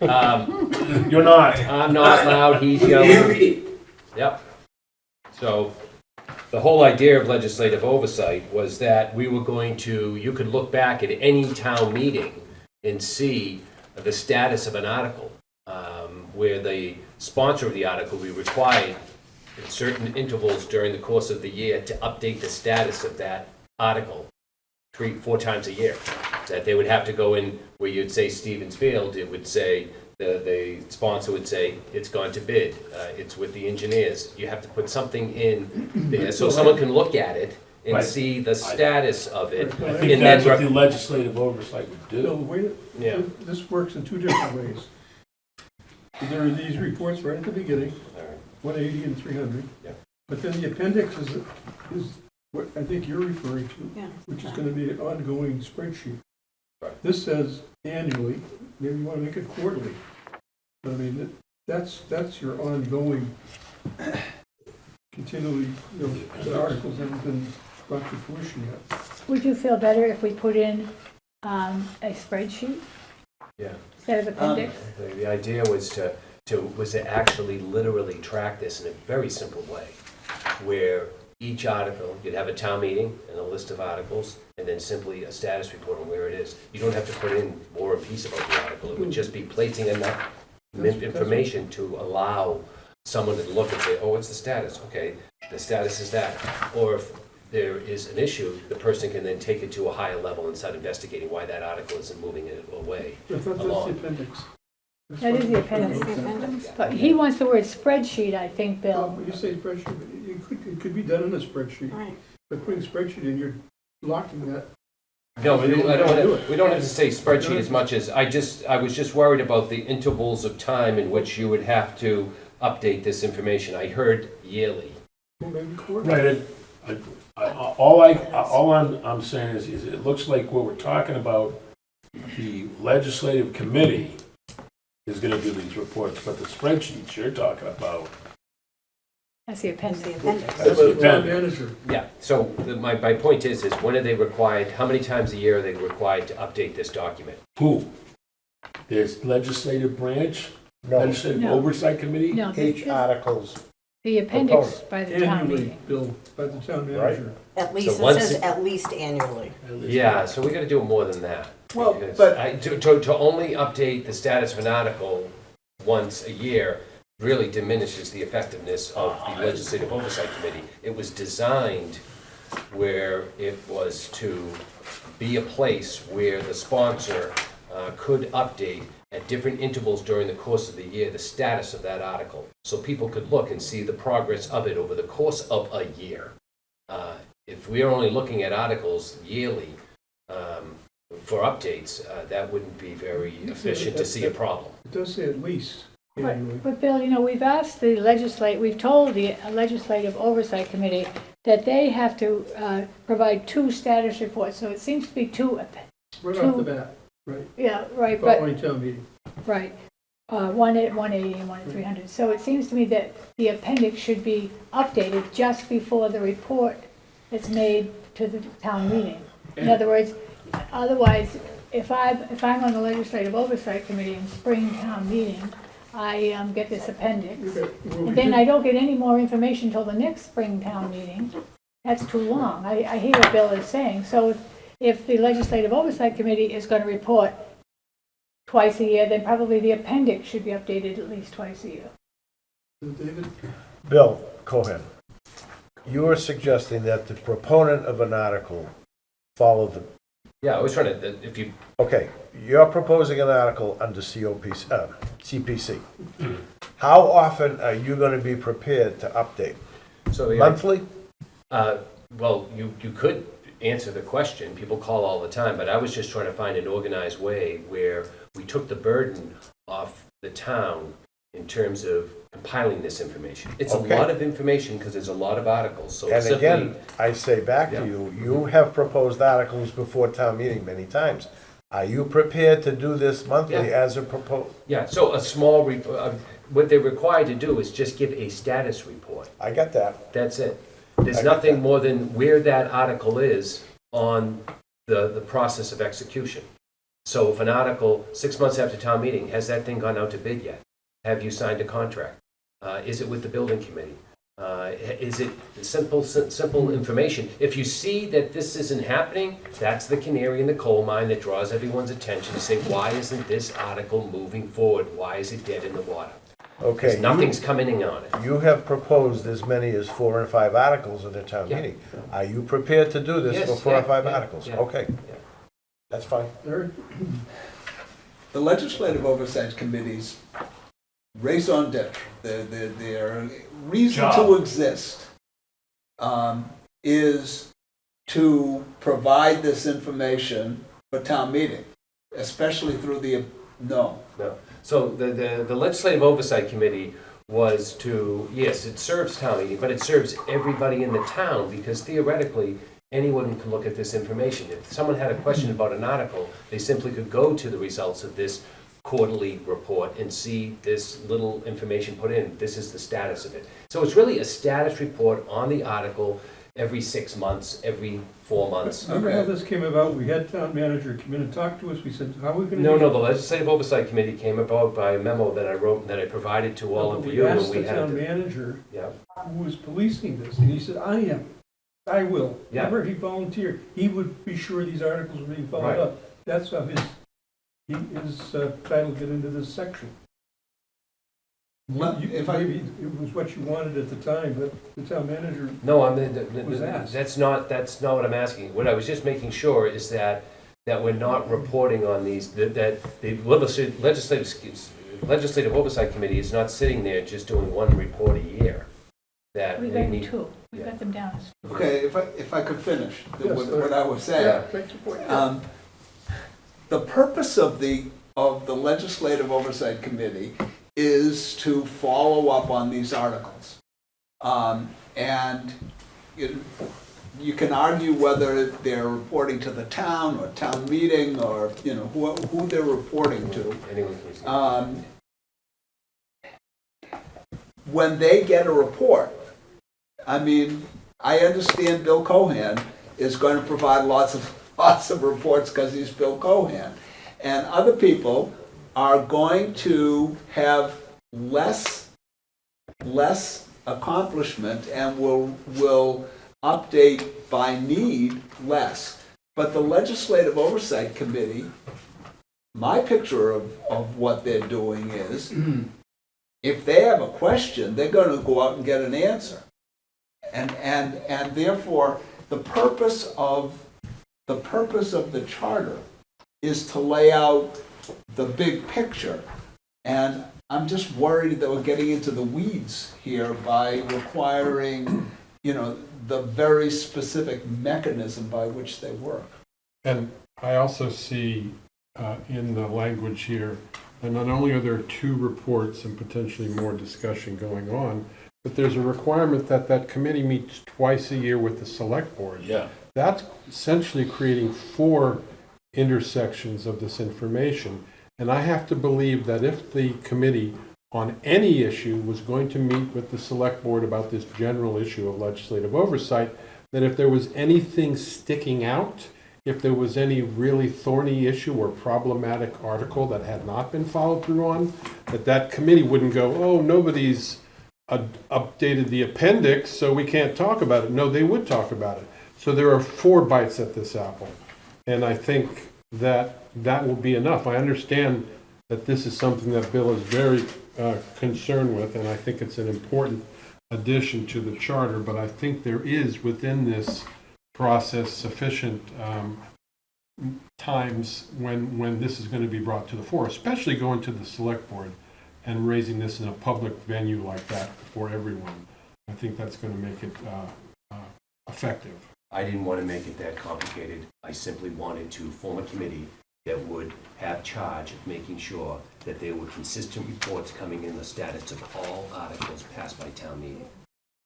you're not. I'm not loud, he's yelling. Yep. So, the whole idea of legislative oversight was that we were going to, you could look back at any town meeting and see the status of an article, where the sponsor of the article will be required in certain intervals during the course of the year to update the status of that article 3-4 times a year. That they would have to go in where you'd say Stevens Field, it would say, the sponsor would say, it's gone to bid, it's with the engineers. You have to put something in there so someone can look at it and Right. see the status of it. Right. I think And that's then what the legislative oversight would So the do. way that, Yeah. this works in 2 different ways. There are these reports right at the beginning, All right. 180 and 300. Yeah. But then the appendix is what I think you're referring to, Yeah. which is gonna be an ongoing spreadsheet. Right. This says annually, maybe you wanna make it quarterly. But I mean, that's your ongoing, continually, the articles haven't been brought to fruition yet. Would you feel better if we put in a spreadsheet Yeah. instead of appendix? The idea was to was to actually literally track this in a very simple way, where each article, you'd have a town meeting and a list of articles, and then simply a status report on where it is. You don't have to put in War and Peace about the article. It would just be placing enough information to allow someone to look and say, oh, what's the status? Okay, the status is that. Or if there is an issue, the person can then take it to a higher level and start investigating why that article isn't moving it away I thought that's the along. appendix. That is the appendix. But he wants the word spreadsheet, I think, Well, Bill. when you say spreadsheet, it could be done in a spreadsheet. Right. By putting spreadsheet in, you're locking that. No, we You don't, do it. we don't have to say spreadsheet as much as, I was just worried about the intervals of time in which you would have to update this information. I heard yearly. Well, maybe quarterly. Right, all I'm saying is it looks like what we're talking about, the legislative committee is gonna do these reports, but the spreadsheets you're talking about, That's the appendix. that's the That's the town appendix. manager. Yeah, so my point is when are they required, how many times a year are they required to update this document? Who? There's legislative branch, No, legislative No. oversight committee? No, this each is article's, the appendix by the town Annually, meeting. Bill, by the town Right. manager. At least, it once says it- at least annually. Yeah, so we gotta do more than that. Well, Because but- to only update the status of an article once a year really diminishes the effectiveness of the Legislative Oversight Committee. It was designed where it was to be a place where the sponsor could update at different intervals during the course of the year the status of that article. So people could look and see the progress of it over the course of a year. If we are only looking at articles yearly for updates, that wouldn't be very efficient to see a problem. It does say at least annually. But Bill, we've asked we've told the Legislative Oversight Committee that they have to provide 2 status reports, so it seems to be 2, Right off the bat, right. yeah, right, but, Following town meeting. right. One at 180 and one at 300. So it seems to me that the appendix should be updated just before the report is made to the town meeting. In other words, otherwise, if I'm on the Legislative Oversight Committee in spring town meeting, I get this appendix. Okay, well, we And then did- I don't get any more information till the next spring town meeting. That's too long. I hear what Bill is saying. So if the Legislative Oversight Committee is going to report twice a year, then probably the appendix should be updated at least twice a year. David? Bill Cohen, you are suggesting that the proponent of an article follow the, Yeah, I was trying to, if you, okay, you're proposing an article under CPC. How often are you gonna be prepared to update? so, yeah, Monthly? well, you could answer the question, people call all the time, but I was just trying to find an organized way where we took the burden off the town in terms of compiling this information. It's a Okay. lot of information because there's a lot of articles, so And simply, again, I say back Yeah. to you, you have proposed articles before town meeting many times. Are you prepared to do this monthly Yeah. as a proposal? yeah, so a small, what they're required to do is just give a status report. I got that. That's it. There's I get nothing that. more than where that article is on the process of execution. So if an article, 6 months after town meeting, has that thing gone out to bid yet? Have you signed a contract? Is it with the building committee? Is it simple information? If you see that this isn't happening, that's the canary in the coal mine that draws everyone's attention to say, why isn't this article moving forward? Why is it dead in the water? Okay. Because nothing's coming in on it. You have proposed as many as 4 or 5 articles in the town Yeah. meeting. Are you prepared to do this Yes, for 4 or yeah, 5 yeah, articles? yeah, Okay, yeah. that's fine. Larry? The Legislative Oversight Committee's raison d'etre, their reason to Job. exist, is to provide this information for town meeting, especially through the, no. So the Legislative Oversight Committee was to, yes, it serves town meeting, but it serves everybody in the town, because theoretically, anyone can look at this information. If someone had a question about an article, they simply could go to the results of this quarterly report and see this little information put in. This is the status of it. So it's really a status report on the article, every 6 months, every 4 months. Remember how this came about? We had town manager come in and talk to us. We said, how are we gonna? No, do no, the Legislative Oversight Committee came about by a memo that I wrote, that I provided to all of But you, we and asked we the had town to. manager Yeah, who was policing this, and he said, I will. Yeah. Remember, he volunteered. He would be sure these articles were being Right. followed up. That's how his title get into this section. Maybe it was what you wanted at the time, but the town manager, no, Was asked. that's not what I'm asking. What I was just making sure is that we're not reporting on these, that the Legislative Oversight Committee is not sitting there just doing one report a year. That We we got need. two, we yeah. got them down as Okay, if I could finish Yes, what I was saying. yeah, make your point. The purpose of the Legislative Oversight Committee is to follow up on these articles. And you can argue whether they're reporting to the town or town meeting or, who they're reporting to. Anyone can see. When they get a report, I understand Bill Cohan is going to provide lots of reports because he's Bill Cohan. And other people are going to have less accomplishment and will update by need less. But the Legislative Oversight Committee, my picture of what they're doing is, if they have a question, they're going to go out and get an answer. And therefore, the purpose of the charter is to lay out the big picture. And I'm just worried that we're getting into the weeds here by requiring, the very specific mechanism by which they work. And I also see in the language here that not only are there 2 reports and potentially more discussion going on, but there's a requirement that that committee meets twice a year with the select board. Yeah. That's essentially creating 4 intersections of this information. And I have to believe that if the committee on any issue was going to meet with the select board about this general issue of legislative oversight, that if there was anything sticking out, if there was any really thorny issue or problematic article that had not been followed through on, that committee wouldn't go, oh, nobody's updated the appendix, so we can't talk about it. No, they would talk about it. So there are 4 bites at this apple. And I think that will be enough. I understand that this is something that Bill is very concerned with, and I think it's an important addition to the charter, but I think there is within this process sufficient times when this is going to be brought to the fore, especially going to the select board and raising this in a public venue like that for everyone. I think that's going to make it effective. I didn't want to make it that complicated. I simply wanted to form a committee that would have charge of making sure that there were consistent reports coming in the status of all articles passed by town meeting.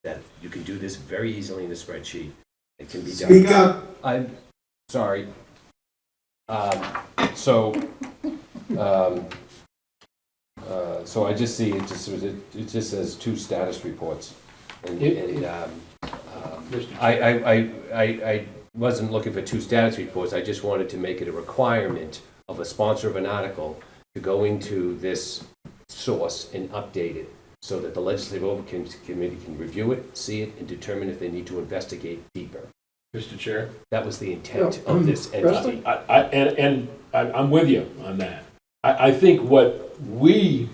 That you can do this very easily in a spreadsheet. It can be done. Speak up. I'm sorry. So I just see, it just says 2 status reports. I wasn't looking for 2 status reports, I just wanted to make it a requirement of a sponsor of an article to go into this source and update it, so that the Legislative Oversight Committee can review it, see it, and determine if they need to investigate deeper. Mr. Chair? That was the intent of this entity. I'm with you on that. I think what we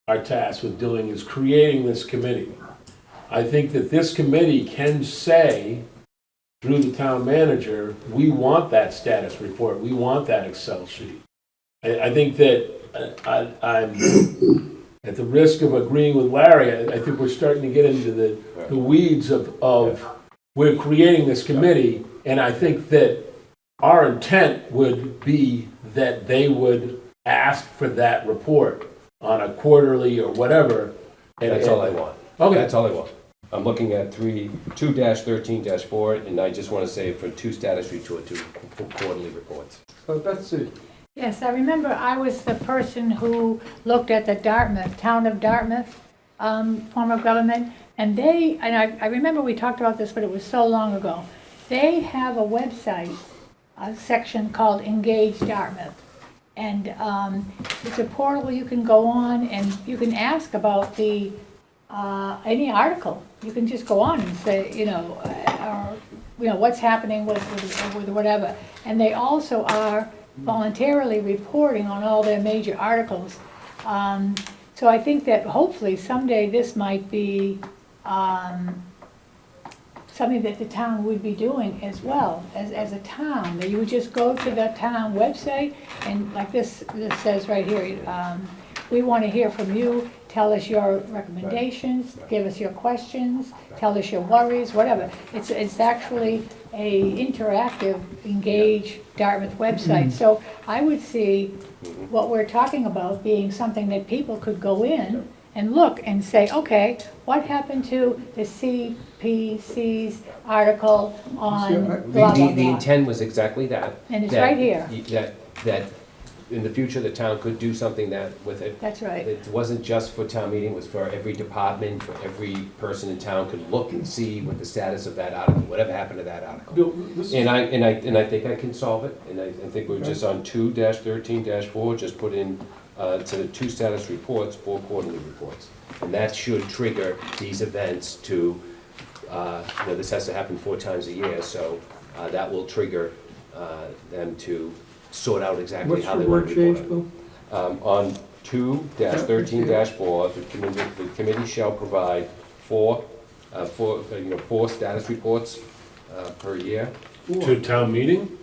are tasked with doing is creating this committee. I think that this committee can say, through the town manager, we want that status report, we want that Excel sheet. I think that I'm at the risk of agreeing with Larry, I think we're starting to get into the weeds of we're creating this committee, and I think that our intent would be that they would ask for that report on a quarterly or whatever. That's all I want. Okay. That's all I want. I'm looking at 2-13-4, and I just want to say for 2 status reports, 2 quarterly reports. Betsy, Yes, I remember I was the person who looked at the town of Dartmouth form of government, And I remember we talked about this, but it was so long ago. They have a website, a section called Engage Dartmouth. And it's a portal you can go on and you can ask about any article. You can just go on and say, what's happening with whatever. And they also are voluntarily reporting on all their major articles. So I think that hopefully someday this might be something that the town would be doing as well, as a town, that you would just go to the town website, and like this says right here, we want to hear from you, tell us your recommendations, give us your questions, tell us your worries, whatever. It's actually a interactive, Engage Dartmouth website. So I would see what we're talking about being something that people could go in and look and say, okay, what happened to the CPC's article on blah, blah, The blah? intent was exactly that. And it's that- right here. That in the future, the town could do something with it. That's right. It wasn't just for town meeting, it was for every department, for every person in town could look and see what the status of that article, whatever happened to that article. Bill, this is, And I think I can solve it, and I think we're just on 2-13-4, just put in, to the 2 status reports, 4 quarterly reports. And that should trigger these events to, this has to happen 4 times a year, so that will trigger them to sort out exactly what's how your they want word to report change, it. Bill? On 2-13-4, the committee shall provide 4 status reports per year. To town meeting?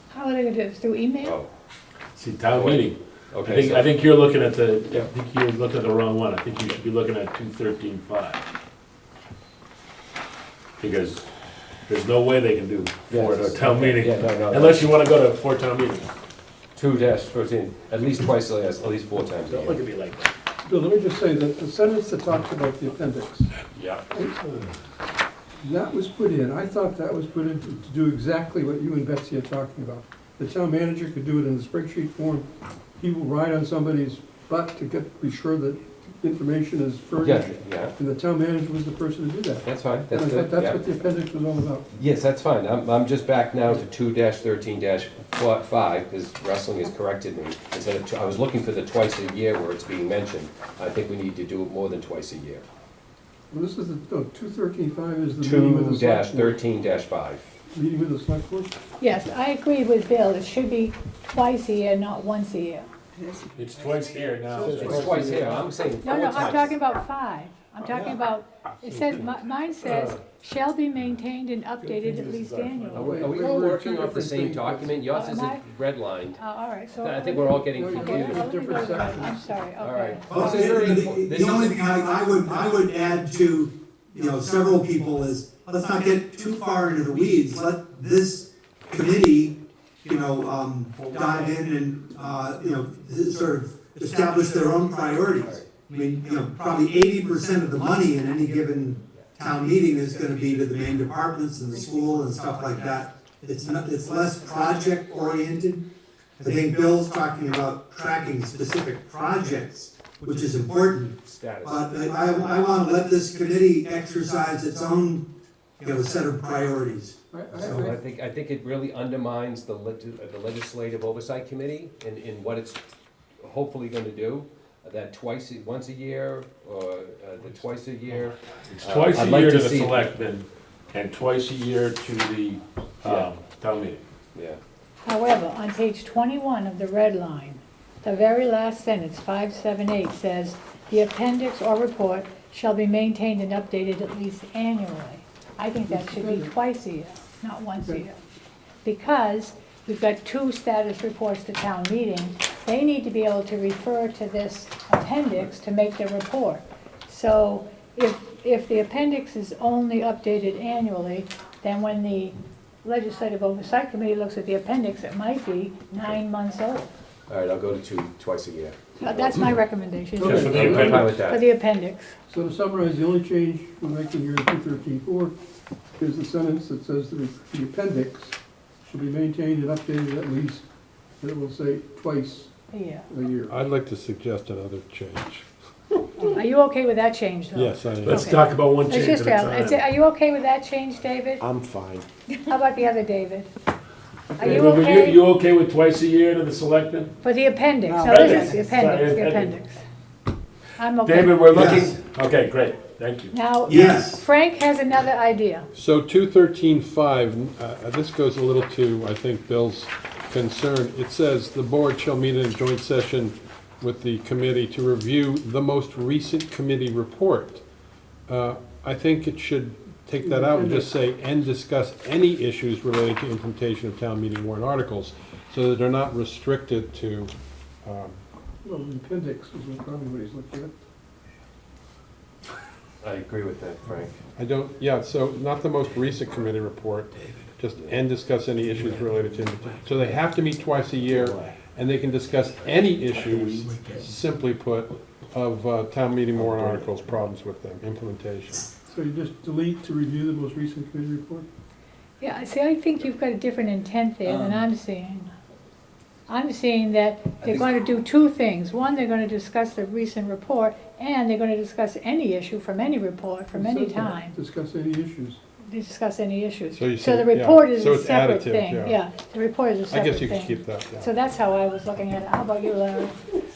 How are they gonna do this, through email? Oh, See, town meeting. I okay, think, so- I think you're looking at I think you're looking at the wrong one. I think you should be looking at 213.5. Because there's no way they can do 4 at a town meeting, Yeah, no, unless you wanna go to 4 town meetings. 2-13, at least twice, at least 4 times a Don't look year. at me like that. Bill, let me just say that the sentence that talks about the appendix, Yeah. that was put in, I thought that was put in to do exactly what you and Betsy are talking about. The town manager could do it in the spreadsheet form. He will ride on somebody's butt to be sure that information is Yeah, furnished. yeah, And the town manager was the person to do that. that's fine, And that's I good, thought that's yeah. what the appendix was all about. Yes, that's fine, I'm just back now to 2-13-5, because wrestling has corrected me. Instead of, I was looking for the twice a year where it's being mentioned. I think we need to do it more than twice a year. Well, this is 213.5 is the meeting with the select board. 2-13-5. Meeting with the select board? Yes, I agree with Bill, it should be twice a year, not once a year. It's twice here now. It's twice here, I'm saying 4 No, times. I'm talking about 5. I'm talking about, it says, mine says, shall be maintained and updated at least Are annually. we all working off the same document? Yours isn't redlined. All right, so. I think we're all getting No, you Okay, can't. let me different go there. sections. I'm sorry, All okay. right. Well, This is very the- important. the This only is- thing I would add to, several people is, let's not get too far into the weeds. Let this committee, dive in and, sort of establish their own priorities. I mean, probably 80% of the money in any given town meeting is gonna be to the main departments and the school and stuff like that. It's less project oriented. I think Bill's talking about tracking specific projects, which is important. Status. But I want to let this committee exercise its own, set of priorities. I think it really undermines the legislative oversight committee in what it's hopefully gonna do. That once a year, or the twice a year. It's twice a I'd like year to to the see- selectmen, and twice a year to the, town meeting. Yeah. However, on page 21 of the red line, the very last sentence, 578, says, "The appendix or report shall be maintained and updated at least annually." I think that should be twice a year, not once a year. Because we've got 2 status reports to town meeting, they need to be able to refer to this appendix to make their report. So if the appendix is only updated annually, then when the Legislative Oversight Committee looks at the appendix, it might be 9 months old. All right, I'll go to twice a year. That's my recommendation, Okay. for the I'm fine appendix. with for that. the appendix. So to summarize, the only change we're making here in 213.4 is the sentence that says the appendix should be maintained and updated at least, and it will say twice Yeah. a year. I'd like to suggest another change. Are you okay with that change, though? Yes, I am. Let's Okay. talk about one Let's change just, at a time. are you okay with that change, David? I'm fine. How about the other David? Are you David, were okay you okay with twice a year to the selectmen? for the appendix? No, No, this is the Sorry, appendix, the appendix. appendix. I'm okay. David, we're Yes. looking, okay, great, thank you. Now, Yes. Frank has another idea. So 213.5, this goes a little to, I think, Bill's concern. It says, "The board shall meet in a joint session with the committee to review the most recent committee report." I think it should take that out and just say, "and discuss any issues related to implementation of town meeting warrant articles," so that they're not restricted to, Well, the appendix is probably what he's looking at. I agree with that, Frank. I don't, yeah, so not the most recent committee report, just "and discuss any issues related to," so they have to meet twice a year, and they can discuss any issues, simply put, of town meeting warrant articles, problems with them, implementation. So you just delete to review the most recent committee report? Yeah, see, I think you've got a different intent there than I'm seeing. I'm seeing that they're think- going to do two things. One, they're going to discuss the recent report, and they're going to discuss any issue from any report, from any time. Discuss any issues. Discuss any issues. So you So the say- yeah, report is so a it's separate additive, thing, yeah. yeah. The report is a I separate guess you could thing. keep that, So yeah. that's how I was looking at it. How about you, Larry?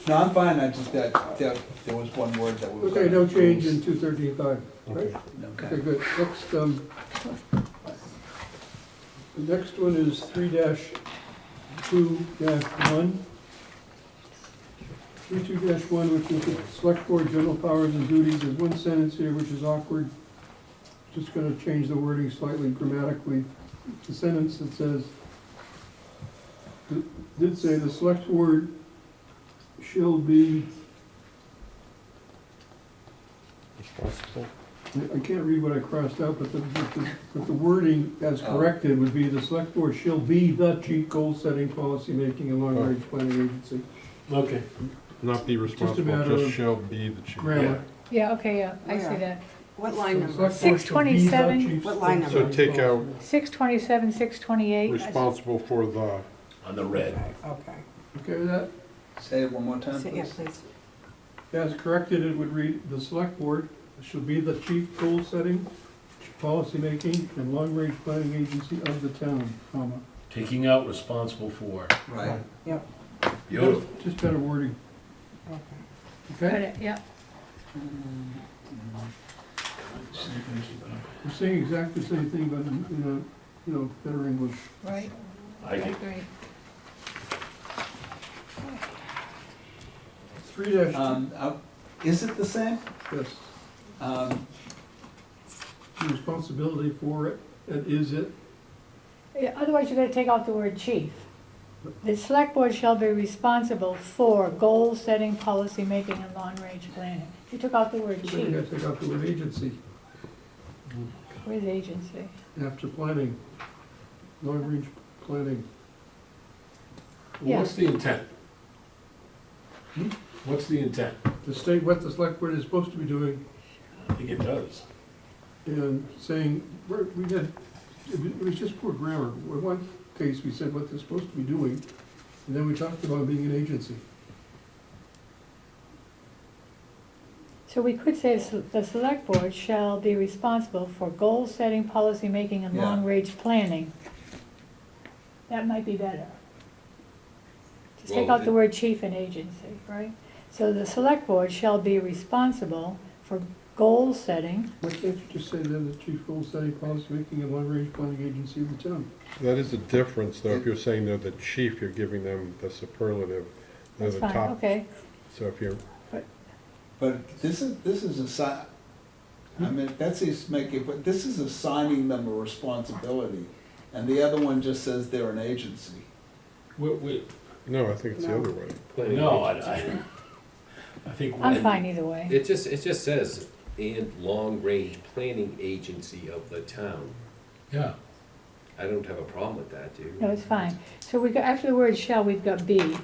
No, I'm fine, I just, there was one word that was. Okay, no change in 213.5, right? Okay. Okay, good. Next, the next one is 3-2-1. 32-1, which is the select board general powers and duties. There's one sentence here which is awkward. Just gonna change the wording slightly grammatically. The sentence that says, did say the select board shall be, Responsible. I can't read what I crossed out, but the wording as corrected would be the select board shall be the chief goal-setting, policy-making, and long-range planning agency. Okay, Not be responsible, matter just of shall be the chief. Grammar. Yeah, okay, yeah, I see Where? that. What So line the number? select board shall be the 627. chief What line So number? take out 627, 628. responsible for the, on the red. Okay. Okay with that? Say it one more time, So, yeah, please. please. As corrected, it would read, the select board shall be the chief goal-setting, policy-making, and long-range planning agency of the town, comma. Taking out responsible for. Right. Yep. Beautiful. Just better wording, Okay. Got okay? it, yeah. We're saying exactly the same thing, but in better English. Right, I I think, agree. 3-, Is it the same? yes, Um, the responsibility for it, and is it, Yeah, otherwise, you gotta take out the word chief. The select board shall be responsible for goal setting, policy making, and long-range planning. You took out the word then you chief. gotta take out the word agency Where's agency? after planning, long-range planning. Yeah. what's the intent? What's the intent? To state what the select board is supposed to be doing, I think it does. and saying, it was just poor grammar. In one case, we said what they're supposed to be doing, and then we talked about being an agency. So we could say the select board shall be responsible for goal setting, policy making, and Yeah. long-range planning. That might be better. Just take Well, out the word chief and agency, right? So the select board shall be responsible for goal setting. Why can't you just say then the chief goal-setting, policy-making, and long-range planning agency of the town? that is a difference, though, if you're saying they're the chief, you're giving them the superlative, they're That's the fine, top. okay. So if you're, But this is I mean, Betsy's making, but this is assigning them a responsibility, and the other one just says they're an agency. no, I think it's the No. other way. Planning No, agency. I think. I'm when- fine either way. It just says, and long-range planning agency of the town. Yeah, I don't have a problem with that, do you? No, it's fine. So we got, after the word shall, we've got be, Yes.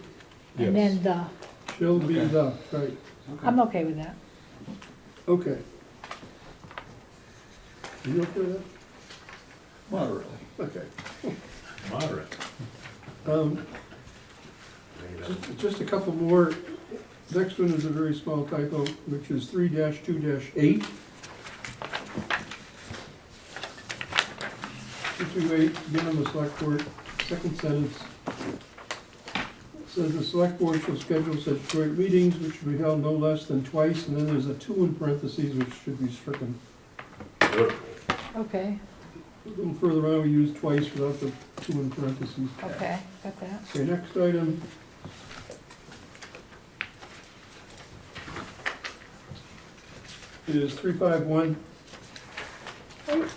and then the. Shall be Okay. the, right, I'm okay with that. okay. Are you okay with that? Moderately. Okay. moderate. Just a couple more. Next one is a very small typo, which is 3-2-8. 228, again on the select board, second sentence. Says the select board shall schedule such joint meetings which should be held no less than twice, and then there's a 2 in parentheses which should be stricken. Okay, A little further on, we use twice without the 2 in parentheses. okay, got that. Okay, next item. Is 351.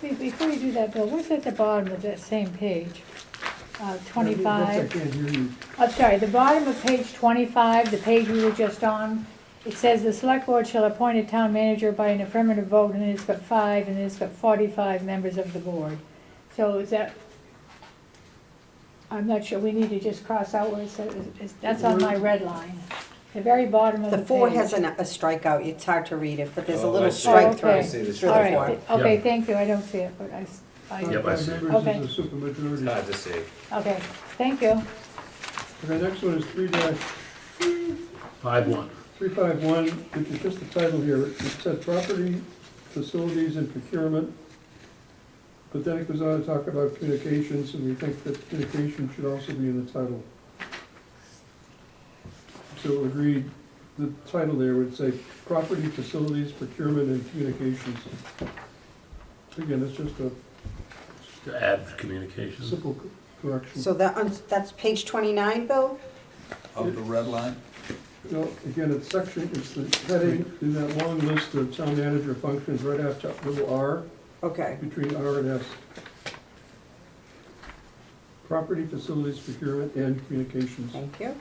Wait, before you do that, Bill, what's at the bottom of that same page? I 25, can't hear you. I'm sorry, the bottom of page 25, the page we were just on, it says the select board shall appoint a town manager by an affirmative vote, and it's got 5, and it's got 45 members of the board. So is that, I'm not sure, we need to just cross out where it says, that's on my red line. The very bottom of the The page. 4 has a strikeout, it's hard to read it, but there's a Oh, I little see. strike Oh, through okay. through All the All 4. right, okay, thank you, I don't see it, but Yep, I see. 5 members Okay. is a supermajority. It's hard to see. okay, thank you. Okay, next one is 5-1. 351, which is just the title here. It said property, facilities, and procurement. But then it goes on to talk about communications, and we think that communication should also be in the title. So agreed, the title there would say property, facilities, procurement, and communications. Again, it's just a To add communication. simple correction. So that's page 29, Bill? Of the red line? No, again, it's section, it's the heading in that long list of town manager functions right after little r, Okay. between R and S. Property, facilities, procurement, and communications. Thank you.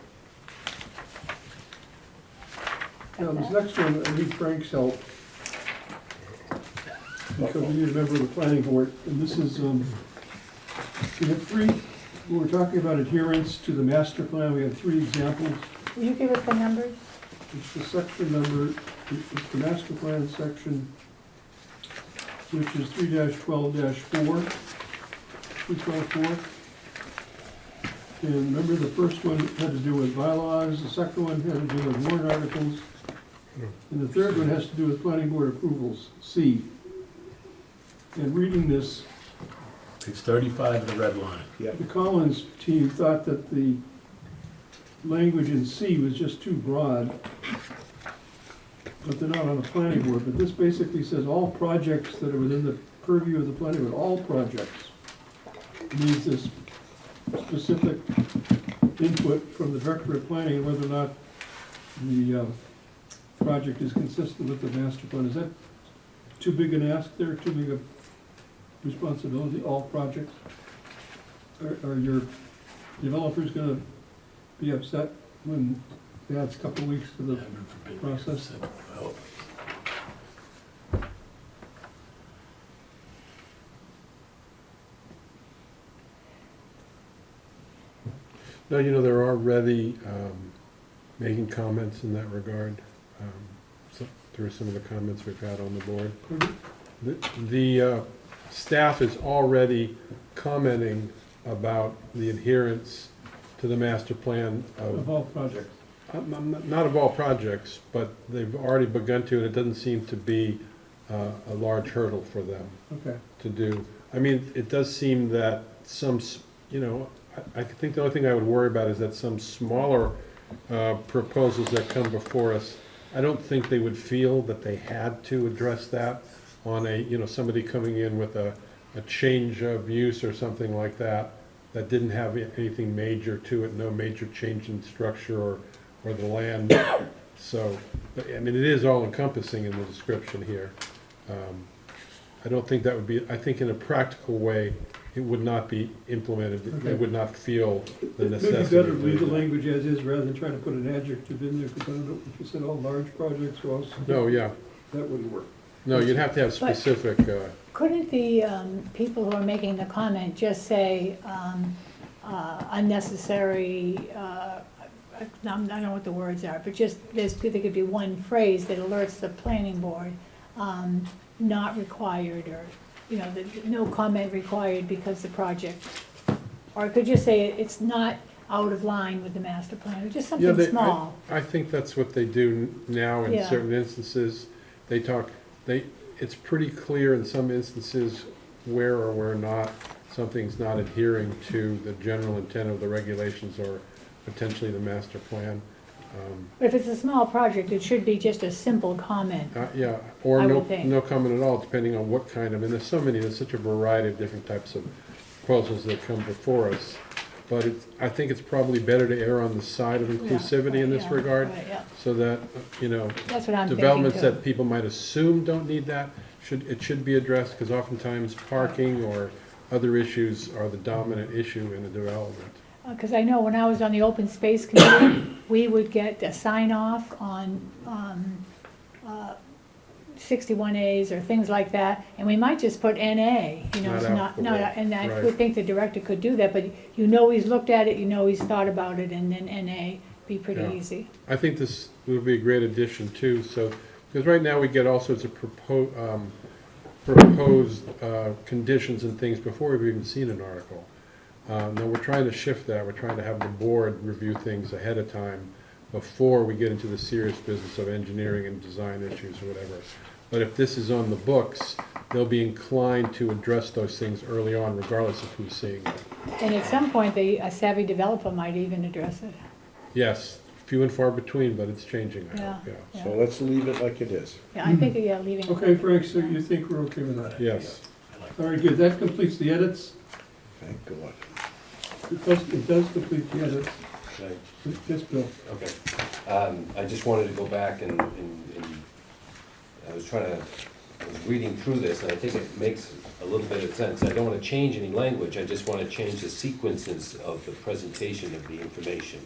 Now, this next one, I need Frank's help. Because we need a member of the planning board, and this is, we have 3, when we're talking about adherence to the master plan, we have 3 examples. Will you give us the numbers? It's the section number, it's the master plan section, which is 3-12-4, 312-4. And remember, the first one had to do with bylaws, the second one had to do with warrant articles, and the third one has to do with planning board approvals, C. And reading this, It's 35 of the red line. the Collins team thought that the language in C was just too broad, but they're not on the planning board. But this basically says all projects that are within the purview of the planning board, all projects. It means this specific input from the director of planning and whether or not the project is consistent with the master plan. Is that too big an ask there, too big a responsibility, all projects? Are your developers gonna be upset when it adds a couple weeks to the Heaven forbid. process? Well, No, there are already making comments in that regard. Through some of the comments we've had on the board. The staff is already commenting about the adherence to the master plan Of all projects? not of all projects, but they've already begun to, and it doesn't seem to be a large hurdle for them Okay. to do. I mean, it does seem that some, I think the only thing I would worry about is that some smaller proposals that come before us, I don't think they would feel that they had to address that on somebody coming in with a change of use or something like that, that didn't have anything major to it, no major change in structure or the land. So, I mean, it is all encompassing in the description here. I don't think that would be, I think in a practical way, it would not be implemented. They would not feel the necessity. Maybe better of leave the doing that. language as is rather than trying to put an adjective in there, because I don't know, if you said all large projects or also. No, yeah. That wouldn't work. No, you'd have to have specific, Couldn't the people who are making the comment just say unnecessary, I don't know what the words are, but just, there could be one phrase that alerts the planning board, not required, or, no comment required because the project, or it could just say it's not out of line with the master plan, or just Yeah, something they, small. I think that's what they do now in Yeah. certain instances. They talk, it's pretty clear in some instances where or where not something's not adhering to the general intent of the regulations or potentially the master plan. But if it's a small project, it should be just a simple comment. Yeah, or I no, would think. no comment at all, depending on what kind of, and there's so many, there's such a variety of different types of proposals that come before us. But I think it's probably better to err on the side of inclusivity in this Yeah, regard, right, yeah. so that, you know, That's what I'm thinking developments too. that people might assume don't need that, it should be addressed, because oftentimes parking or other issues are the dominant issue in a development. Because I know when I was on the open space committee, we would get a sign off on 61As or things like that, and we might just put NA, you know, Not it's applicable, not, and I right. would think the director could do that, but you know he's looked at it, you know he's thought about it, and then NA be pretty Yeah. easy. I think this would be a great addition too, so, because right now we get all sorts of proposed conditions and things before we've even seen an article. Now, we're trying to shift that, we're trying to have the board review things ahead of time before we get into the serious business of engineering and design issues or whatever. But if this is on the books, they'll be inclined to address those things early on, regardless of who's seeing it. And at some point, a savvy developer might even address it. Yes, few and far between, but it's changing, I hope, Yeah. yeah. So let's leave it like it is. Yeah, I think, yeah, leaving. it Okay, like Frank, so you think we're okay with that? Yes. All right, good, that completes the edits. Thank God. It does complete the edits. Right. Yes, Bill? Okay. I just wanted to go back and I was reading through this, and I think it makes a little bit of sense. I don't want to change any language, I just want to change the sequences of the presentation of the information.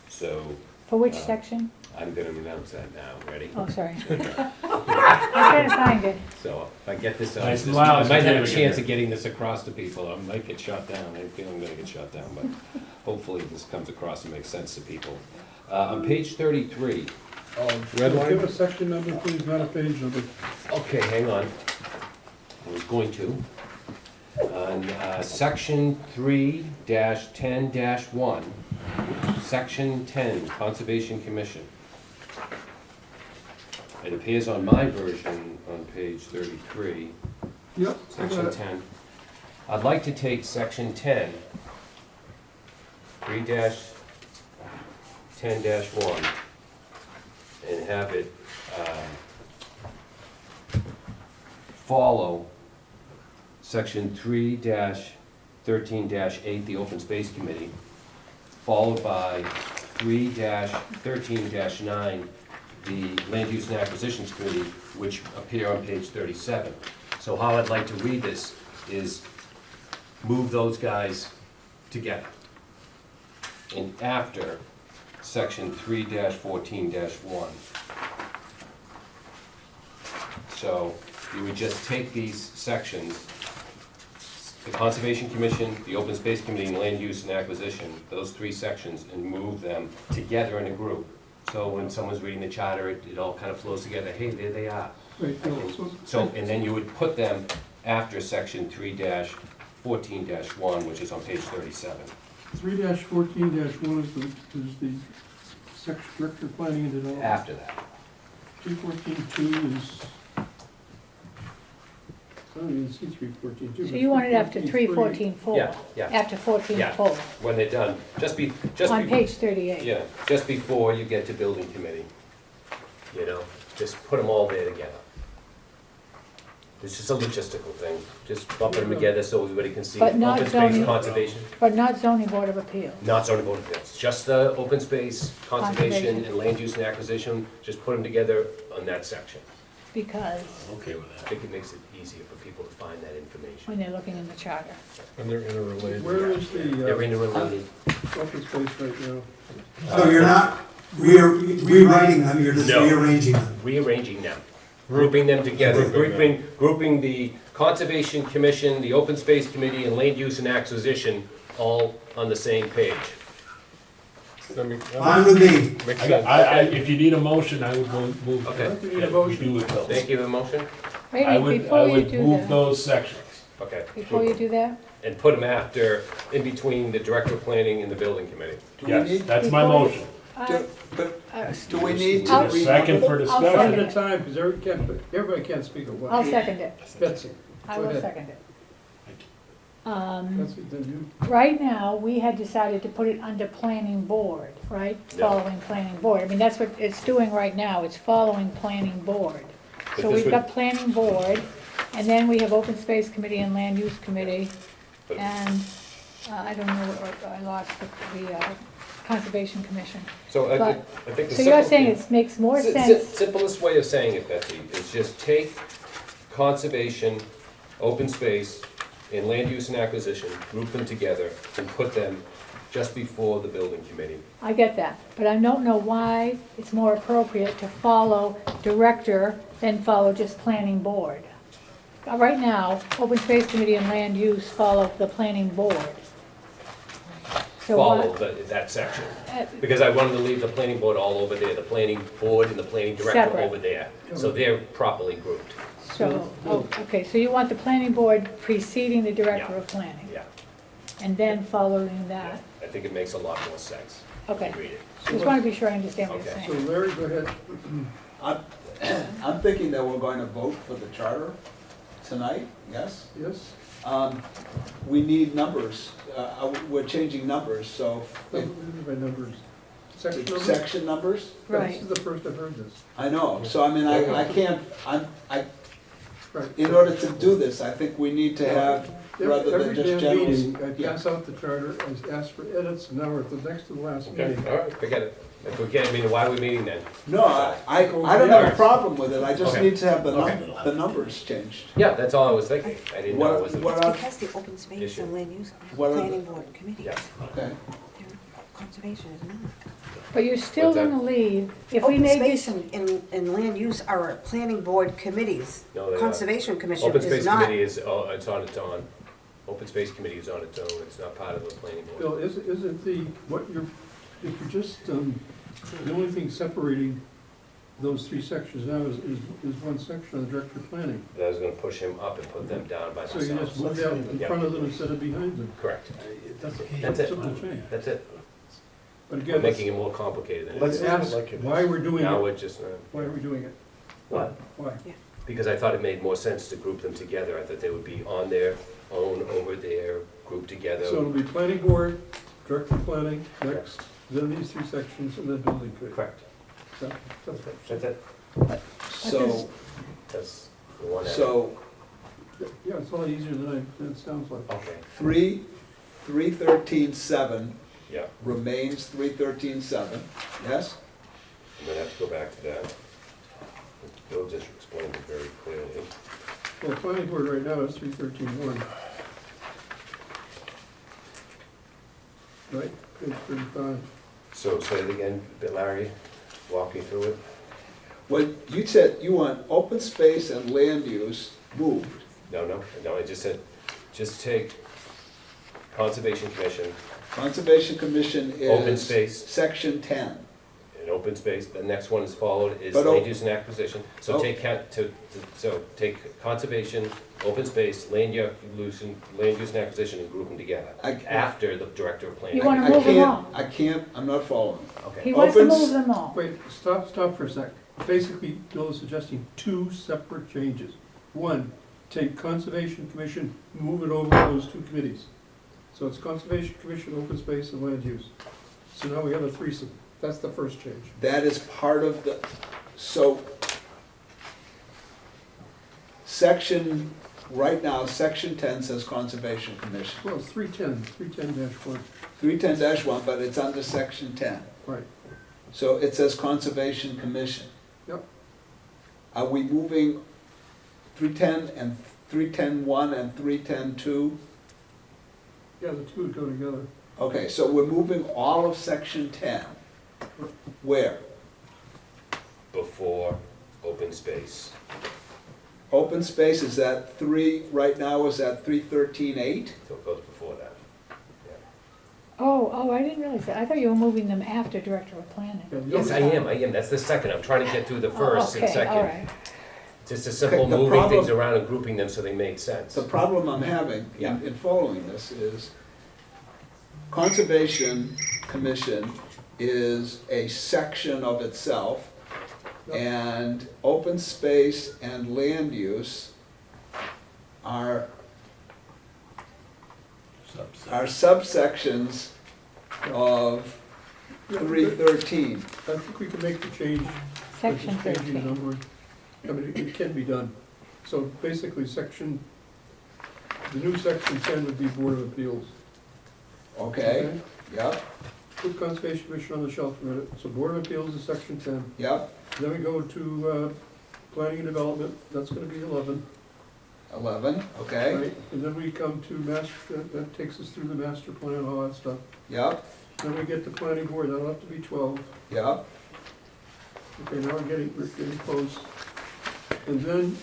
So, For which section? I'm gonna announce that now, ready? Oh, sorry. I'm trying to find it. So, if I get this, Nice and I loud, might have a certificate. chance of getting this across to people, I might get shot down, I feel I'm gonna get shot down, but hopefully this comes across and makes sense to people. On page 33, Red line? Give a section number, please, not a page number. okay, hang on, I was going to. On section 3-10-1, section 10, Conservation Commission. It appears on my version on page 33, Yep. section 10. I'd like to take section 10, 3-10-1, and have it follow section 3-13-8, the Open Space Committee, followed by 3-13-9, the Land Use and Acquisitions Committee, which appear on page 37. So how I'd like to read this is move those guys together. And after section 3-14-1. So you would just take these sections, the Conservation Commission, the Open Space Committee, and Land Use and Acquisition, those three sections, and move them together in a group. So when someone's reading the charter, it all kind of flows together, hey, there they are. Wait, Bill, So, and then you would put them after section 3-14-1, which is on page 37. 3-14-1 is the section director planning and development. After that. 314-2 is, I don't even see 314-2. So you want it after 314.4? Yeah, yeah. After 14.4? Yeah. When they're done, On page 38? yeah, just before you get to building committee. You know, just put them all there together. It's just a logistical thing, just bumping them together so everybody can see. But not Open space zoning- conservation, But not zoning board of appeals? not zoning board of appeals, just the open space, conservation, Conservation. and land use and acquisition, just put them together on that section. Because Okay with that. I think it makes it easier for people to find that information. when they're looking in the charter. And they're interrelated. Where is the They're interrelated. open space right now? So you're not rewriting them, you're just No. rearranging them. Rearranging them, grouping them together, grouping the Conservation Commission, the Open Space Committee, and Land Use and Acquisition all on the same page. Fine with me. Makes sense. If you need a motion, I would move. Okay. We need a motion. Do it, Bill. Thank you, a motion? Wait a I minute, would before you move do that, those sections. Okay. before you do that, and put them after, in between the director of planning and the building committee. Do we Yes, need, that's my Before you- motion. but Uh, do we need to I'll- Need a second for renumber? I'll One second at a it. time, because everybody can't speak at I'll once. second it. Betsy, I Go will ahead. second it. Betsy, then you. Right now, we had decided to put it under planning board, right? Yeah. Following planning board. I mean, that's what it's doing right now. It's following planning board. But So this we've would- got planning board, and then we have open space committee and land use committee. But- And, I don't know, I lost the conservation commission. So I But- think the So you're simple- saying it makes more Si- si- sense, Simplest way of saying it, Betsy, is just take conservation, open space, and land use and acquisition, group them together, and put them just before the building committee. I get that, but I don't know why it's more appropriate to follow director than follow just planning board. Right now, open space committee and land use follow the planning board. So Follow what- that section. uh, Because I wanted to leave the planning board all over there, the planning board and the planning director Separate. over there. So they're properly grouped. So, okay, so you want the planning board preceding the director Yeah. of planning, Yeah, and then following that? I think it makes a lot more sense. Okay, Read it. just want to be sure I understand what you're Okay. So saying. Larry, go ahead. I'm thinking that we're going to vote for the charter tonight, yes? Yes? We need numbers, we're changing numbers, so What do you mean by numbers? Section numbers? section numbers? Right. This is the first I've heard this. I know, so I mean, I can't, Right. in order to do this, I think we need to have, rather than Every just damn general. meeting, I Yeah. pass out the charter, I ask for edits, and now we're at the next to the last Okay, meeting. all right, forget it. If we can't, I mean, why are we meeting then? No, I don't have a problem with it, I just Okay. need to have Okay. the numbers changed. Yeah, that's all I was thinking. I didn't know it was a. What It's are, because the open space Issue. and land use What are are planning board committees. Yeah. okay, Conservation is not. But you're still What's that? gonna leave, if we Open made space this, and land use are planning board committees. No, they are. Conservation Commission Open is Space not. Committee is, oh, it's on its own. Open Space Committee is on its own, it's not part of the planning board. Bill, isn't the, what you're, if you're just, the only thing separating those three sections now is one section of the director of planning. I was gonna push him up and put them down by So you just themselves. move down in Yeah. front of them instead of behind them. Correct. That's That's it. simple change. That's it. But I'm again, making it more complicated than it let's is. ask why we're doing Now it. we're just, Why are we doing it? what? Why? Because I thought it made more sense to group them together. I thought they would be on their own over there, grouped together. So it'll be planning board, director of planning, next, then these three sections, and then building code. Correct. So, That's it. so, That's the one. so, yeah, it's a lot easier than it sounds like. Okay, 313.7 yeah. remains 313.7, yes? I'm gonna have to go back to that. Bill just explained it very clearly. Well, the planning board right now is 313.1. Right, page 35. So say it again, Larry, walk me through it. Well, you said you want open space and land use moved. No, I just said, just take Conservation Commission, Conservation Commission is. Open space. Section 10. and open space, the next one is followed is But land use and acquisition. So Oh. take conservation, open space, land use and acquisition, and group them together. After the director of planning. You wanna I move them can't- all. I can't, I'm not following. Okay. He wants to Opens- move them all. Wait, stop for a sec. Basically, Bill is suggesting two separate changes. One, take Conservation Commission, move it over to those two committees. So it's Conservation Commission, Open Space, and Land Use. So now we have a threesome. That's the first change. That is part of the, so, section, right now, section 10 says Conservation Commission. Well, it's 310-1. 310-1, but it's under section 10. Right. So it says Conservation Commission. Yep. Are we moving 310 and 310-1 and 310-2? Yeah, the two would go together. Okay, so we're moving all of section 10. Where? Before open space. Open space is at 3, right now is at 313.8? So it goes before that. Oh, I didn't realize that. I thought you were moving them after director of planning. Yeah, the Yes, only- I am, that's the second. I'm trying to get through the first and Okay, all second. right. Just a simple Okay, the moving problem- things around and grouping them so they make sense. The problem I'm having Yeah. in following this is Conservation Commission is a section of itself, and open space and land use are subsections of Yeah, 313. I think we can make the change. Section Just changing the 13. number. I mean, it can be done. So basically, the new section 10 would be Board of Appeals. Okay, yep, Put Conservation Commission on the shelf for a minute. So Board of Appeals is section 10. yep, Then we go to Planning and Development, that's gonna be 11. 11, okay, Right? And then we come to that takes us through the master plan, all that stuff. yep, Then we get to Planning Board, that'll have to be 12. yep, Okay, now we're getting close. And then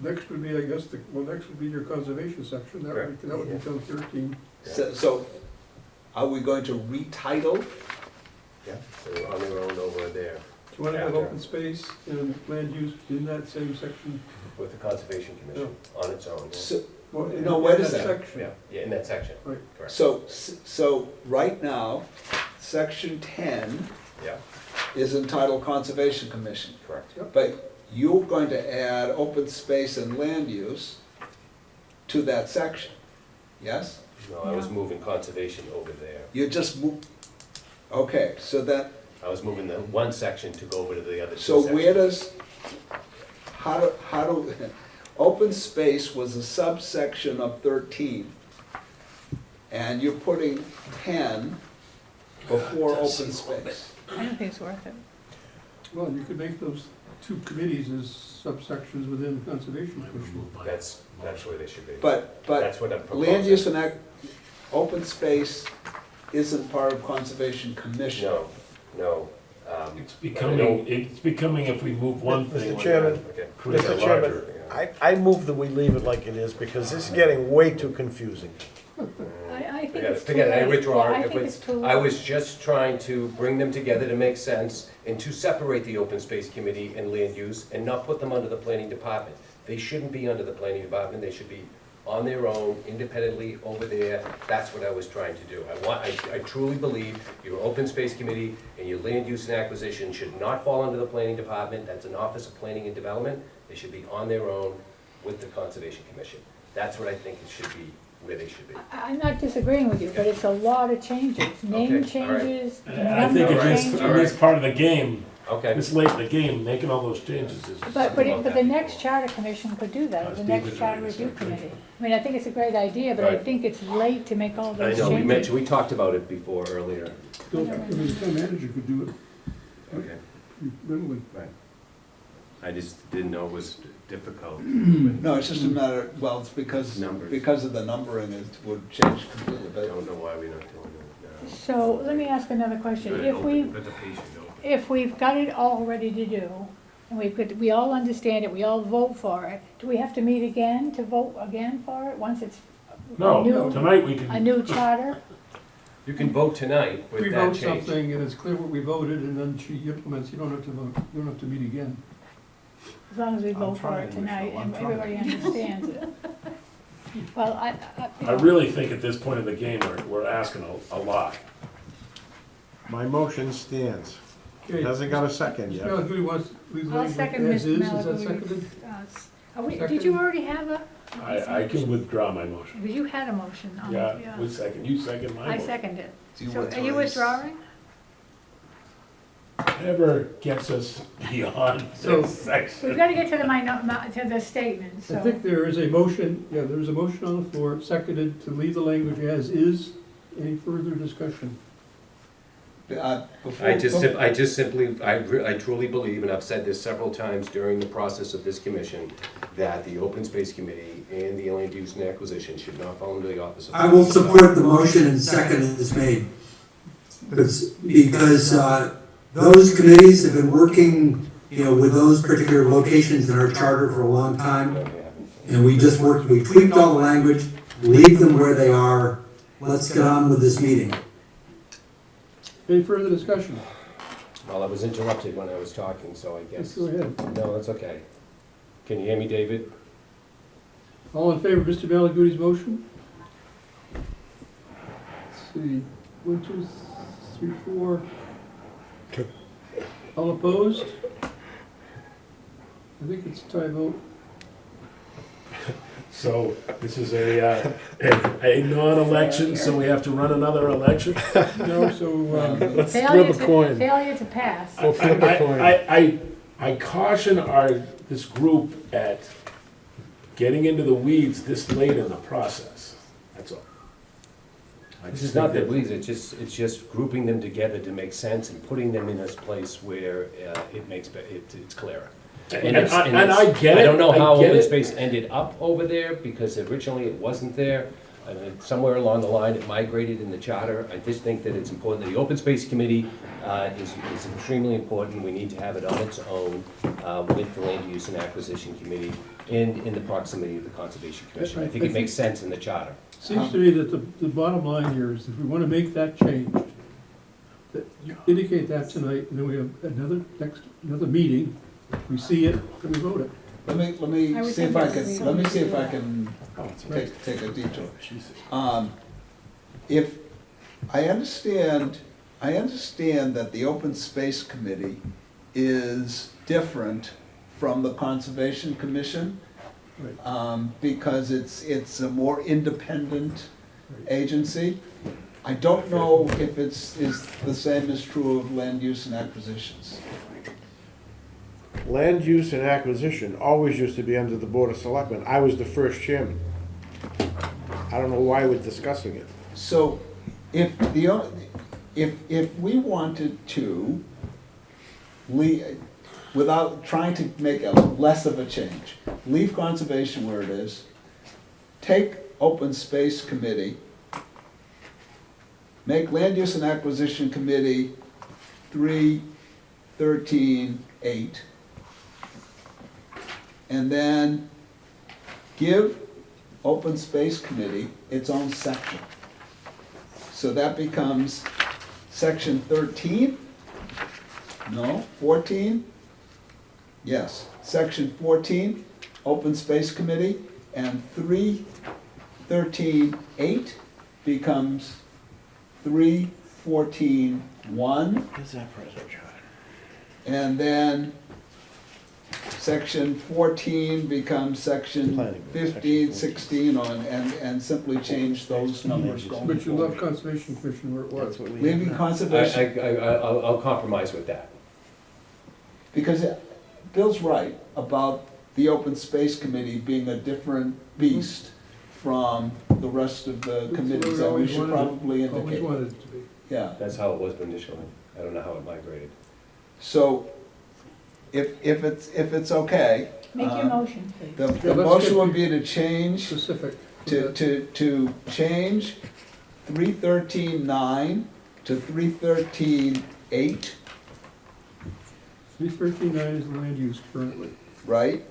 next would be, I guess, next would be your conservation section, that would become 13. so are we going to retitle? Yeah, so they're on their own over there Do you wanna have After. open space and land use in that same section? with the Conservation Commission on its own. Yeah. So, Well, No, in where does that- section. Yeah, in that section. Right. Correct. so right now, section 10 Yeah, is entitled Conservation Commission. correct. But you're going to add open space and land use to that section, yes? No, I was moving conservation over there. You just okay, so that, I was moving the one section to go over to the other two so sections. where does, how do, open space was a subsection of 13. And you're putting 10 before open space. I don't think it's worth it. Well, you could make those two committees as subsections within Conservation Commission. That's where they should be. But That's what I'm proposing. land use and open space isn't part of Conservation Commission. No. It's becoming if we move one thing. Mr. Chairman, Okay. create a Mr. Chairman, larger- I move that we leave it like it is because this is getting way too confusing. I think Forget it's it, too forget it, I late. withdraw Yeah, it. I If think it's- it's too I late. was just trying to bring them together to make sense and to separate the open space committee and land use and not put them under the planning department. They shouldn't be under the planning department, they should be on their own, independently over there. That's what I was trying to do. I truly believe your open space committee and your land use and acquisition should not fall under the planning department. That's an office of planning and development. They should be on their own with the conservation commission. That's what I think it should be, where they should be. I'm not disagreeing with you, but it's a lot of changes, name Okay, all right. changes, I think number it is, changes. it is part of the game, Okay, this late in the game, making all those changes is. But the next charter commission could do that, the next charter review committee. I mean, I think it's a great idea, but I Right. think it's late to make all I those know, changes. we talked about it before earlier. I mean, the town manager could do it Okay. readily. I just didn't know it was difficult. No, it's just a matter, well, it's Numbers. because of the numbering, it would change completely, I but don't know why we're not doing it now. So let me ask another question. Good, If open, we, let the patient open. if we've got it all ready to do, and we all understand it, we all vote for it, do we have to meet again to vote again for it, once it's a No, new, tonight we a can, new charter? You can vote tonight We with that vote change. something and it's clear what we voted and then she implements, you don't have to vote, you don't have to meet again. As long as we I'm vote for it trying, tonight Michelle, I'm and everybody understands it. Well, you I know, really think at this point of the game, we're asking a lot. My motion stands. Okay, Hasn't got a second Mr. yet. Malakouti wants, leave I'll language second as Mr. is, is that Malakouti. seconded? Did you already have a? I can withdraw my motion. Because you had a motion on it, Yeah, yeah. we second, you second my I motion. second it. do you So are withdraw you these? withdrawing? Whatever gets us beyond So- this section. We've got to get to the statement, I so. think there is a motion, there is a motion on the floor, seconded to leave the language as is. Any further discussion? Before- I just simply, I truly believe, and I've said this several times during the process of this commission, that the open space committee and the land use and acquisition should not fall under the office of. I will support the motion and second is made. Because those committees have been working, with those particular locations in our charter for a long time. And we tweaked all the language, leave them where they are. Let's get on with this meeting. Any further discussion? Well, I was interrupted when I was talking, so I Let's guess, go ahead. no, that's okay. Can you hear me, David? All in favor of Mr. Malagudi's motion? Let's see, 1, 2, 3, 4. All opposed? I think it's a tie vote. So this is a non-election, so we have to run another election? No, so, Let's Failure flip a to- coin. Failure to pass. We'll flip a coin. I caution this group at getting into the weeds this late in the process, that's all. I This just is not think that weeds, it's just grouping them together to make sense and putting them in this place where it makes, it's clearer. And I get it. I don't know how I get open it. space ended up over there, because originally it wasn't there. And then somewhere along the line, it migrated in the charter. I just think that it's important that the Open Space Committee is extremely important. We need to have it on its own with the Land Use and Acquisition Committee and in the proximity of the Conservation Commission. I think it makes sense in the charter. seems to me that the bottom line here is if we want to make that change, that you indicate that tonight, and then we have another meeting, we see it, and we vote it. Let I me would see if think I that's can, let me see if I reasonable. can Oh, it's okay. take a detour. Jesus. If, I understand that the Open Space Committee is different from the Conservation Commission, because it's a more independent agency. I don't know if is the same is true of land use and acquisitions. Land use and acquisition always used to be under the Board of Selectmen. I was the first chairman. I don't know why we're discussing it. So if we wanted to without trying to make a less of a change, leave conservation where it is, take Open Space Committee, make Land Use and Acquisition Committee 3-13-8, and then give Open Space Committee its own section. So that becomes section 13? No, 14? Yes, section 14, Open Space Committee, and 3-13-8 becomes 3-14-1. Where's that present, John? And then section 14 becomes section Planning board, 15, section 16 on, and simply change those numbers going But you forward. left Conservation Commission where it was. That's what we Leaving have now. conservation, I'll compromise with that. because Bill's right about the Open Space Committee being a different beast from the rest of the That's what committees, we and we always should wanted probably Always indicate, wanted it to be. yeah. That's how it was initially. I don't know how it migrated. So, if it's okay, Make your motion, please. the Yeah, let's motion get would be to change Specific. to change 313-9 to 313-8, 313-9 is the land use currently. right?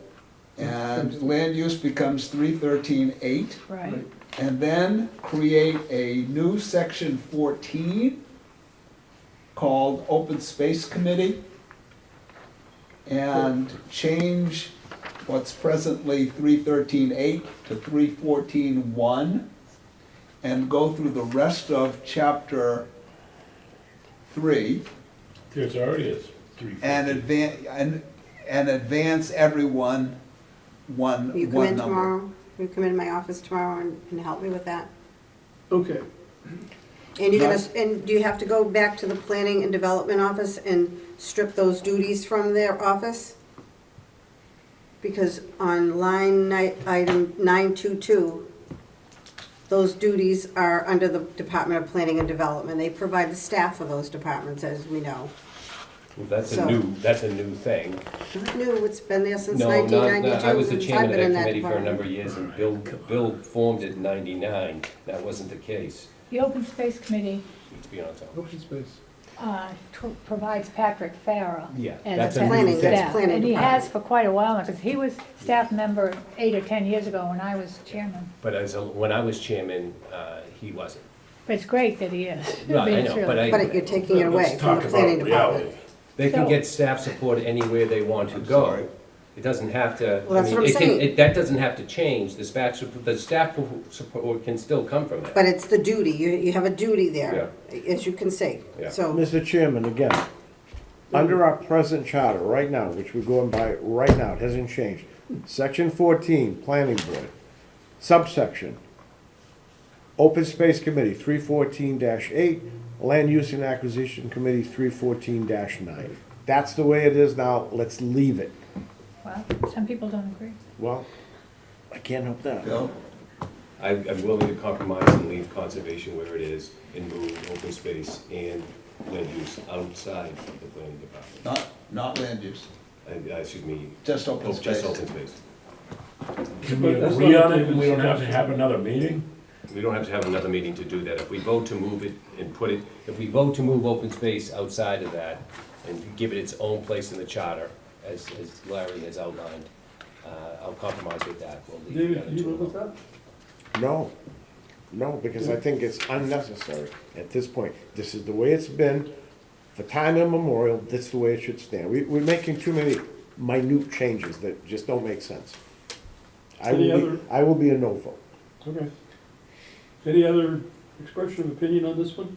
And land use becomes 313-8, Right. and then create a new section 14 called Open Space Committee, and change what's presently 313-8 to 314-1, and go through the rest of chapter 3, There's already a 3. and advance everyone one You come in number. tomorrow, you come in my office tomorrow and help me with that? Okay, And you're gonna, and do you have to go back to the planning and development office and strip those duties from their office? Because on item 922, those duties are under the Department of Planning and Development. They provide the staff for those departments, as we know. Well, that's So- that's a new thing. Not new, it's been there since No, 1992. I was the since chairman I've of been in that committee for a department. number of years, and Bill formed it in '99. That wasn't the case. The Open Space Committee Let's be on top. open space. provides Patrick Farah Yeah, as that's a a new Planning, thing. that's staff. planning And he department. has for quite a while now, because he was staff member 8 or 10 years ago when I was chairman. But when I was chairman, he wasn't. But it's great that he is. Right, I mean, it's know, really- but I. But you're taking it away Let's from talk the planning about department. reality. They can So- get staff support anywhere they want to go. sorry. It doesn't have to, Well, that's I mean, what I'm it can, saying. that doesn't have to change, the staff support can still come from it. But it's the duty, you have a duty there, as you can see. Yeah. So, Mr. Chairman, again, under our present charter, right now, which we're going by right now, it hasn't changed. Section 14, Planning Board, subsection, Open Space Committee, 314-8, Land Use and Acquisition Committee, 314-9. That's the way it is now, let's leave it. Well, some people don't agree. Well, I can't help that. Bill? I'm willing to compromise and leave conservation where it is and move open space and land use outside of the planning department. Not land use, Excuse me, just open space. just open space. Can we That's agree not on what it and we don't David's have to have another meeting? We don't have to have another meeting to do that. If we vote to move it and put it, if we vote to move open space outside of that and give it its own place in the charter, as Larry has outlined, I'll compromise with that. We'll leave David, that do you into live a with vote. that? No, because I think it's unnecessary at this point. This is the way it's been for time immemorial, that's the way it should stand. We're making too many minute changes that just don't make sense. I will be a no vote. Okay. Any other expression of opinion on this one?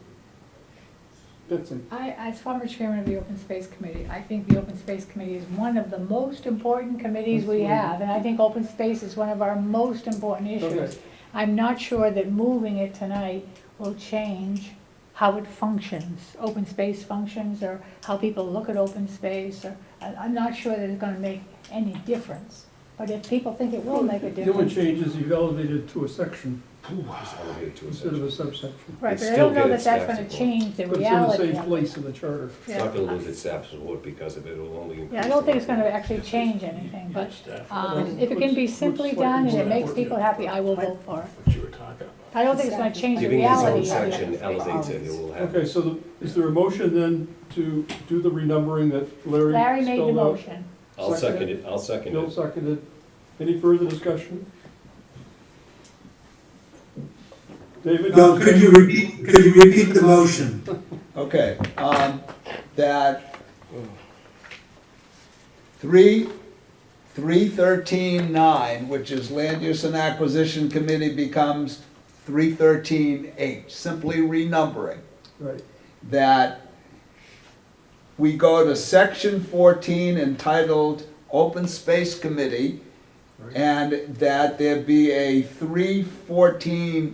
Betsy? As former chairman of the Open Space Committee, I think the Open Space Committee is one of the most important committees we have, and I think open space is one of our most important Okay. issues. I'm not sure that moving it tonight will change how it functions, open space functions, or how people look at open space, or, I'm not sure that it's gonna make any difference. But if people think it will make a The only difference, change is you've elevated it to a section Just elevate it to a instead of section. a subsection. right, It's but I still don't know get that its that's staff gonna support. change the But it's in the reality same of it. place in the charter. It's not gonna lose its staff support because of it, it'll only increase. Yeah, I don't think the it's gonna level. actually change anything, but, Staff, if it can be simply done and it makes people happy, I will vote for it. what you were talking about. I don't think it's gonna change the Giving its own reality of the section open space. elevates it, it will have. Okay, so is there a motion then to do the renumbering that Larry Larry made the spelled out? motion. I'll second it, I'll second Bill it. seconded. Any further discussion? David? Bill, could you repeat the motion? Okay, that 313-9, which is Land Use and Acquisition Committee, becomes 313-H, simply renumbering. Right. That we go to section 14 entitled Open Space Committee, and that there be a 314-1,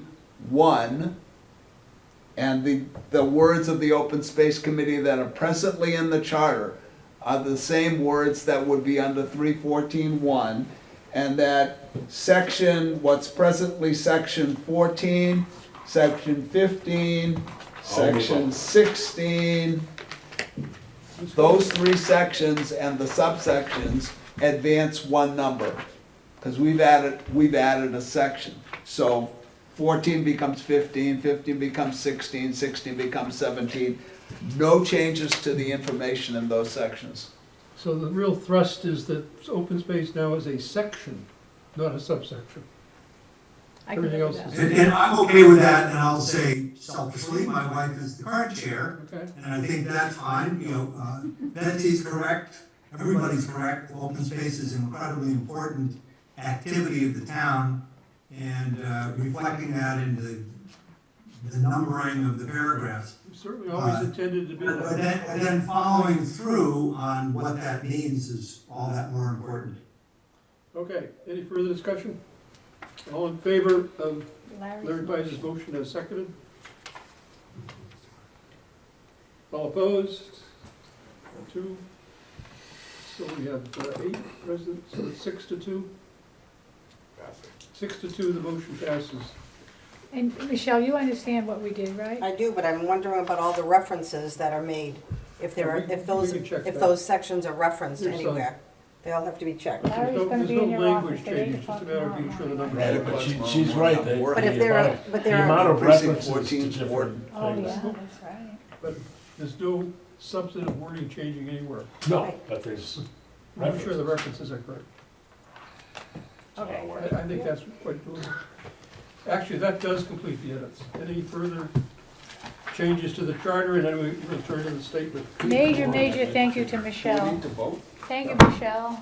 and the words of the Open Space Committee that are presently in the charter are the same words that would be under 314-1, and that section, what's presently section 14, section 15, section 16, those three sections and the subsections advance one number, because we've added a section. So 14 becomes 15, 15 becomes 16, 16 becomes 17. No changes to the information in those sections. So the real thrust is that open space now is a section, not a subsection. I can Everything live else with is- that. And I'm okay with that, and I'll say selfishly, my wife is the current chair, Okay, and I think that's fine, Betsy's correct, everybody's correct, open space is an incredibly important activity of the town, and reflecting that in the numbering of the paragraphs. we certainly always intended to be But that. then following through on what that means is all that more important. Okay, any further discussion? All in favor of Larry Larry's Pice's motion as seconded? All opposed? 2. So we have 8 residents, so it's 6-2. 6-2, the motion passes. And Michelle, you understand what we did, right? I do, but I'm wondering about all the references that are made, if there are, We can check if that. those sections are referenced There's some. anywhere. They all have to be checked. Larry's There's gonna be no in your language office at change, 8 it's just o'clock a matter of being sure the tomorrow numbers. morning. Right, But she's right, But if there are, the amount of Precinct references 14 to is different important. Oh, things. yeah, that's right. There's no substantive wording changing anywhere. No, but there's I'm sure the references are correct. Okay. I think that's quite doable. Actually, that does complete the edits. Any further changes to the charter, and then we'll turn to the statement. Major thank you to Do we Michelle. need to vote? Thank you, Michelle.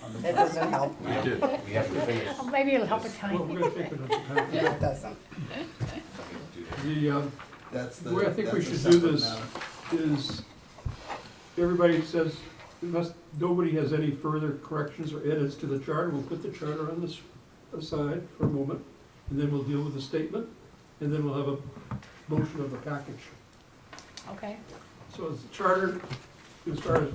on the That doesn't help. We did, we have to finish. Maybe it'll help a Well, tiny. we're gonna take it up to time. Yeah, it doesn't. That's The way I think we that's a should do separate this matter. is, everybody says, unless nobody has any further corrections or edits to the charter, we'll put the charter on this aside for a moment, and then we'll deal with the statement, and then we'll have a motion of the package. Okay. So as the charter, as far as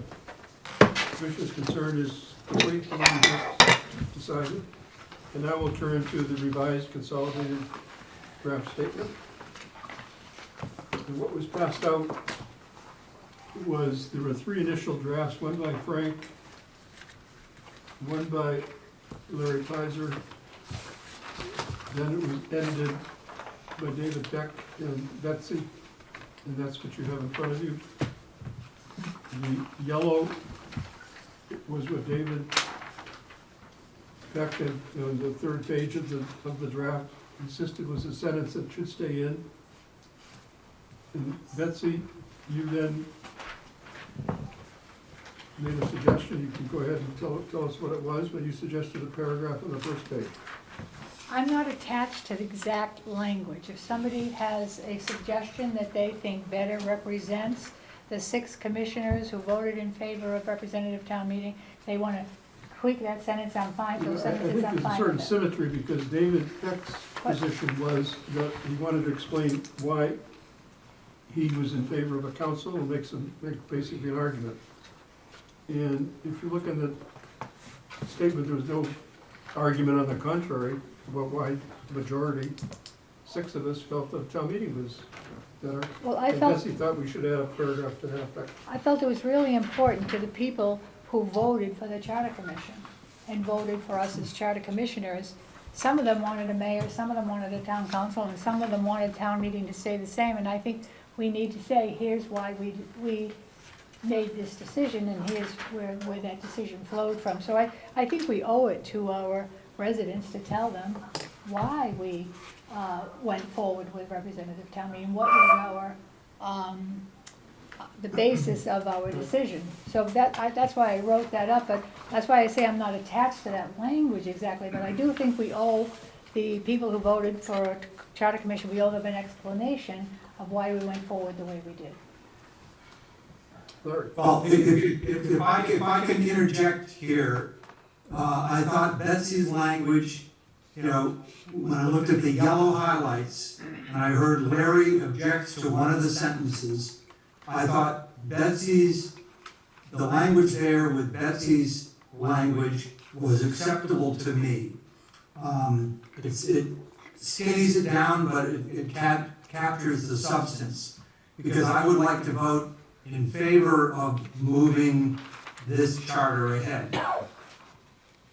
the commission is concerned, is complete, and we just decided. And now we'll turn to the revised consolidated draft statement. And what was passed out was, there were 3 initial drafts, one by Frank, one by Larry Pizer, then it was edited by David Beck and Betsy, and that's what you have in front of you. The yellow was what David Beck, and the 3rd page of the draft, insisted was a sentence that should stay in. And Betsy, you then made a suggestion, you can go ahead and tell us what it was, but you suggested a paragraph on the first page. I'm not attached to the exact language. If somebody has a suggestion that they think better represents the 6 commissioners who voted in favor of representative town meeting, they want to tweak that sentence, I'm fine. You know, Those I sentences, think I'm there's a fine certain with it. symmetry, because David Beck's position was that he wanted to explain why he was in favor of a council and make basically an argument. And if you look in the statement, there was no argument on the contrary about why the majority, 6 of us, felt that town meeting was better. Well, I And felt, Betsy thought we should add a paragraph to that effect. I felt it was really important to the people who voted for the charter commission and voted for us as charter commissioners. Some of them wanted a mayor, some of them wanted a town council, and some of them wanted town meeting to stay the same. And I think we need to say, here's why we made this decision, and here's where that decision flowed from. So I think we owe it to our residents to tell them why we went forward with representative town meeting, what was our, the basis of our decision. So that's why I wrote that up, but that's why I say I'm not attached to that language exactly, but I do think we owe the people who voted for a charter commission, we owe them an explanation of why we went forward the way we did. Larry? Well, if I can interject here, I thought Betsy's language, when I looked at the yellow highlights, and I heard Larry objects to one of the sentences, I thought the language there with Betsy's language was acceptable to me. It skinnies it down, but it captures the substance, because I would like to vote in favor of moving this charter ahead.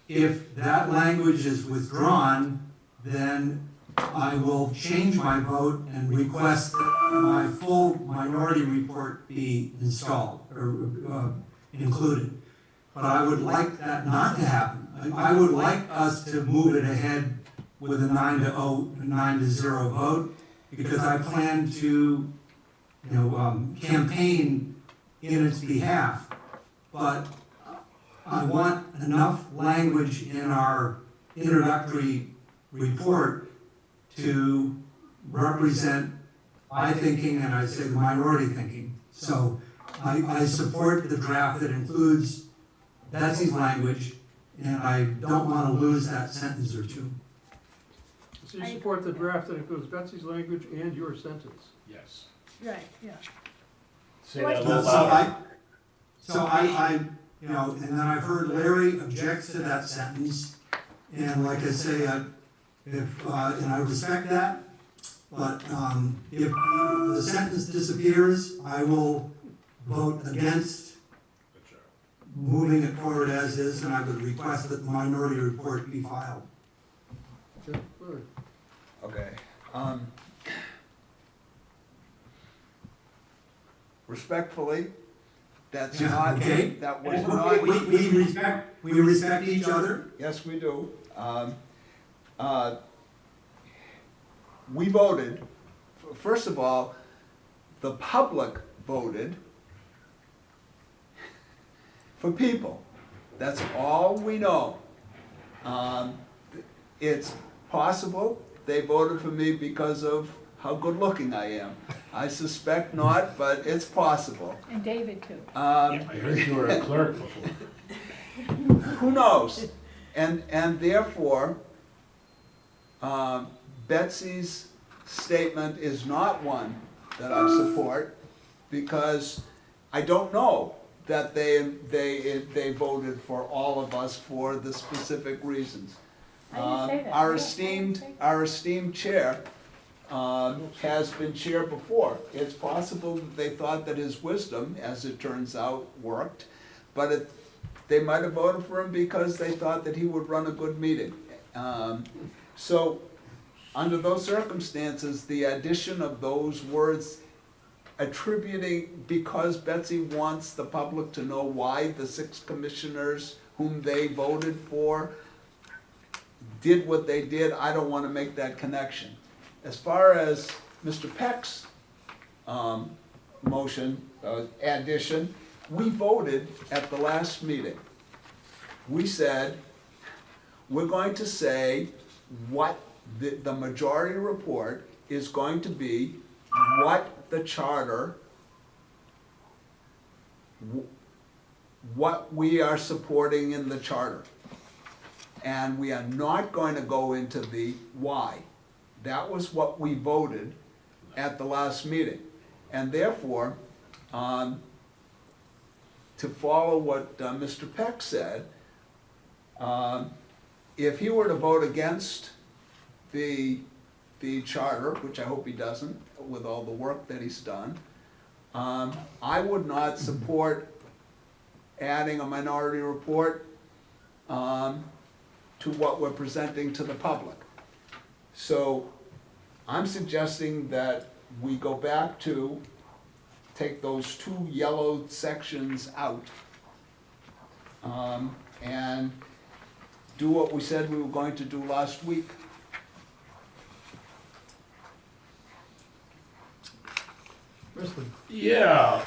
If that language is withdrawn, then I will change my vote and request that my full minority report be installed or included. But I would like that not to happen. I would like us to move it ahead with a 9-0 vote, because I plan to campaign in its behalf. But I want enough language in our introductory report to represent my thinking, and I say the minority thinking. So I support the draft that includes Betsy's language, and I don't want to lose that sentence or two. So you support the draft that includes Betsy's language and your sentence? Yes. Right, yeah. Say that a So little louder. and then I've heard Larry objects to that sentence, and like I say, and I respect that, but if the sentence disappears, I will vote against moving it forward as is, and I would request that the minority report be filed. Okay, Larry. Okay. Respectfully, that's not, Okay. that was not. We respect each other. Yes, we do. We voted, first of all, the public voted for people. That's all we know. It's possible they voted for me because of how good-looking I am. I suspect not, but it's possible. And David too. I heard you were a clerk before. Who knows? And therefore, Betsy's statement is not one that I support, because I don't know that they voted for all of us for the specific reasons. I didn't say that. Our Yeah, I esteemed, didn't say our esteemed chair has been chair before. It's possible that they thought that his wisdom, as it turns out, worked, but they might have voted for him because they thought that he would run a good meeting. So, under those circumstances, the addition of those words attributing, because Betsy wants the public to know why the 6 commissioners whom they voted for did what they did, I don't want to make that connection. As far as Mr. Peck's motion, addition, we voted at the last meeting. We said, we're going to say what the majority report is going to be, what the charter, what we are supporting in the charter. And we are not going to go into the why. That was what we voted at the last meeting. And therefore, to follow what Mr. Peck said, if he were to vote against the charter, which I hope he doesn't, with all the work that he's done, I would not support adding a minority report to what we're presenting to the public. So I'm suggesting that we go back to take those 2 yellow sections out and do what we said we were going to do last week. Yeah,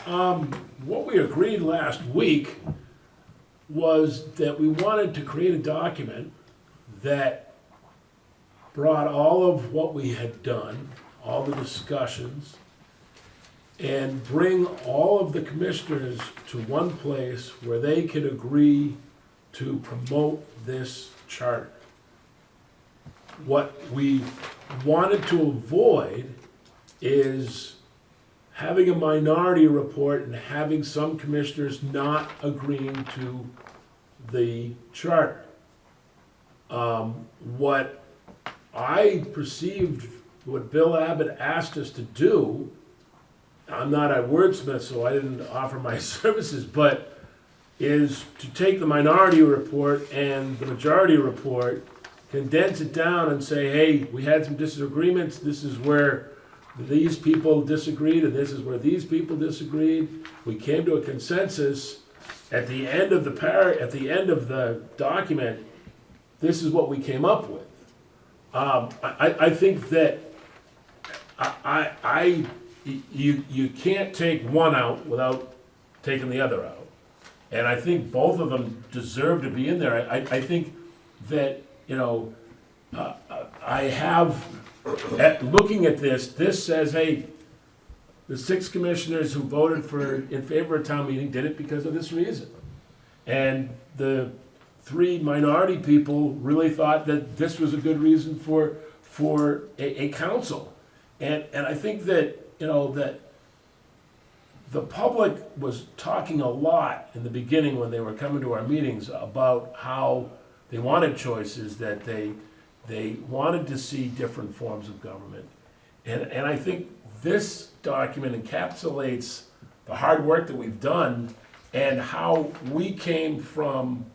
what we agreed last week was that we wanted to create a document that brought all of what we had done, all the discussions, and bring all of the commissioners to one place where they could agree to promote this charter. What we wanted to avoid is having a minority report and having some commissioners not agreeing to the charter. What I perceived, what Bill Abbott asked us to do, I'm not a wordsmith, so I didn't offer my services, but is to take the minority report and the majority report, condense it down and say, hey, we had some disagreements, this is where these people disagreed, and this is where these people disagreed. We came to a consensus at the end of the document. This is what we came up with. I think that you can't take one out without taking the other out, and I think both of them deserve to be in there. I think that I have. Looking at this says, hey, the 6 commissioners who voted in favor of town meeting did it because of this reason. And the 3 minority people really thought that this was a good reason for a council. And I think that, that the public was talking a lot in the beginning when they were coming to our meetings about how they wanted choices, that they wanted to see different forms of government. And I think this document encapsulates the hard work that we've done and how we came from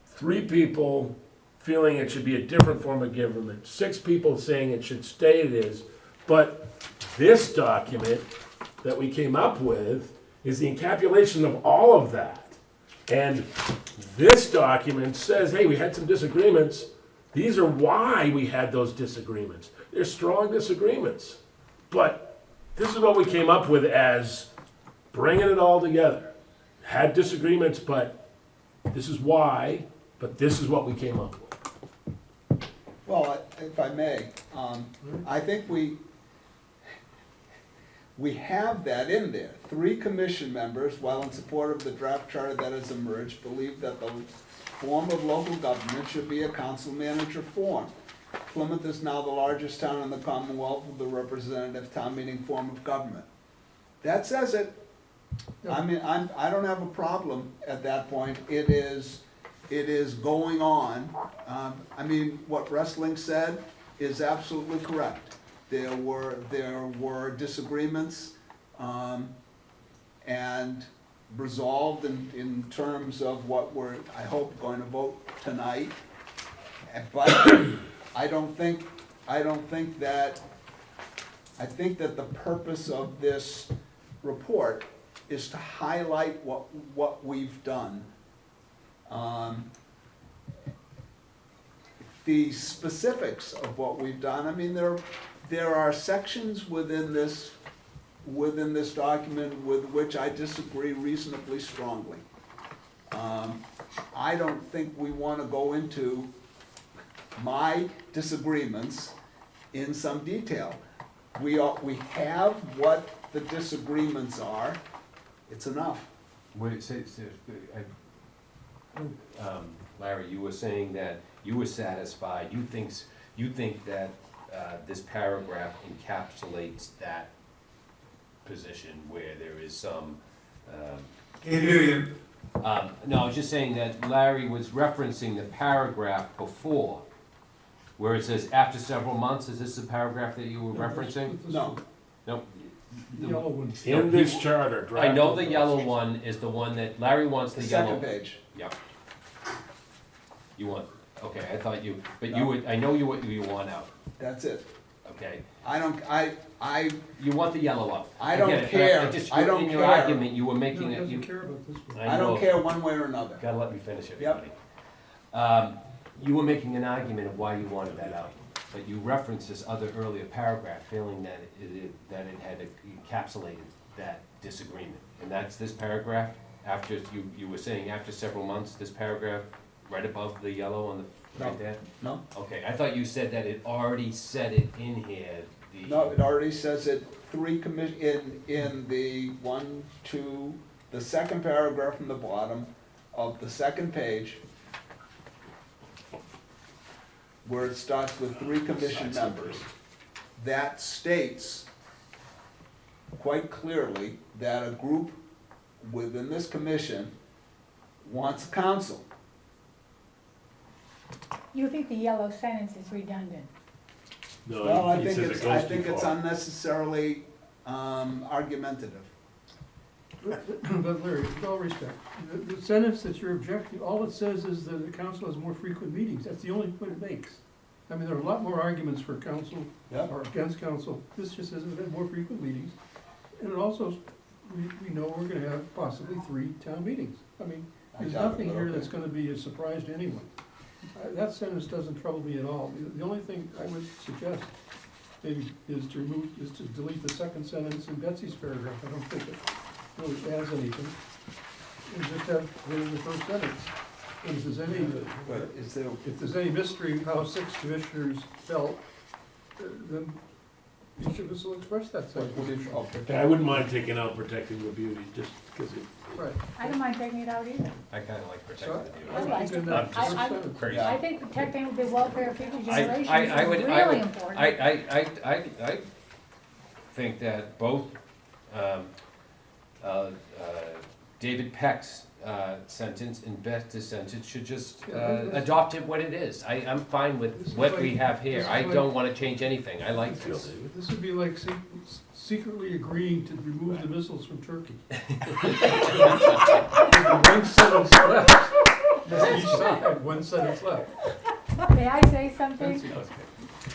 3 people feeling it should be a different form of government, 6 people saying it should stay it is, but this document that we came up with is the encapsulation of all of that. And this document says, hey, we had some disagreements. These are why we had those disagreements. They're strong disagreements. But this is what we came up with as bringing it all together. Had disagreements, but this is why, but this is what we came up with. Well, if I may, I think we have that in there. 3 commission members, while in support of the draft charter that has emerged, believe that the form of local government should be a council-manager form. Plymouth is now the largest town in the Commonwealth with a representative town meeting form of government. That says it. I mean, I don't have a problem at that point. It is going on. I mean, what Wrestling said is absolutely correct. There were disagreements, and resolved in terms of what we're, I hope, going to vote tonight. But I think that the purpose of this report is to highlight what we've done. The specifics of what we've done, I mean, there are sections within this document with which I disagree reasonably strongly. I don't think we want to go into my disagreements in some detail. We have what the disagreements are. It's enough. Wait, Larry, you were saying that you were satisfied, you think that this paragraph encapsulates that position where there is some, Can't hear you. no, I was just saying that Larry was referencing the paragraph before, where it says after several months. Is this the paragraph that you were referencing? No. No. The yellow one. In this charter. I know the drafted yellow process. one is the one that, Larry wants The the yellow. second page. Yeah. You want, okay, I thought you, but No. you would, I know what you want out, That's it. okay? I You want the yellow out. I don't get it, but care. just- I don't In your care. argument, you were No, making he it, doesn't you, care about this one. I don't care one way or another. Gotta let me finish it, Yep. everybody. You were making an argument of why you wanted that out, but you referenced this other earlier paragraph, feeling that it had encapsulated that disagreement. And that's this paragraph, after, you were saying after several months, this paragraph, right above the yellow on the, right there? No? Okay, I thought you said that it already said it in here, the. No, it already says it, in the the second paragraph from the bottom of the second page, where it starts with 3 commission members. That states quite clearly that a group within this commission wants a council. You think the yellow sentence is redundant? No, Well, I he think says it it's, goes I too think it's far. unnecessarily argumentative. But Larry, with all respect, the sentence that you're objecting, all it says is that the council has more frequent meetings. That's the only point it makes. I mean, there are a lot more arguments for council Yep. or against council. This just says it has more frequent meetings. And it also, we know we're gonna have possibly 3 town meetings. I mean, there's I doubt it, nothing but here okay. that's gonna be a surprise to anyone. That sentence doesn't trouble me at all. The only thing I would suggest maybe is to delete the second sentence in Betsy's paragraph. I don't think it really adds anything. And just have it in the first sentence. And if there's any mystery how 6 commissioners felt, then each of us will express that same position. I wouldn't mind taking out protecting the beauty, just because it. Right. I don't mind taking it out either. I kinda like protecting the I view. like Keep in it. that I- first I- sentence. Crazy. I think protecting the welfare of future I generations would- is I really would- important. I think that both, David Peck's, sentence and Beth's sentence should just, adopt it what it is. I'm fine This with is what like- we have this here. is I like- don't wanna change anything. I like this. This would be like secretly agreeing to remove the missiles from Turkey. One sentence left. Each side, one sentence left. May I say something?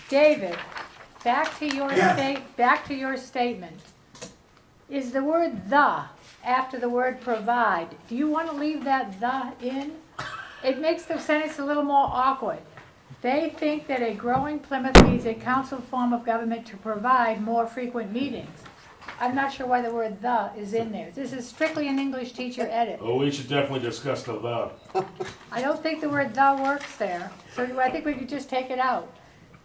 David, back to your back to your statement. Is the word "the" after the word "provide"? Do you want to leave that "the" in? It makes the sentence a little more awkward. They think that a growing Plymouth needs a council form of government to provide more frequent meetings. I'm not sure why the word "the" is in there. This is strictly an English teacher edit. Oh, we should definitely discuss the. I don't think the word "the" works there, so I think we could just take it out.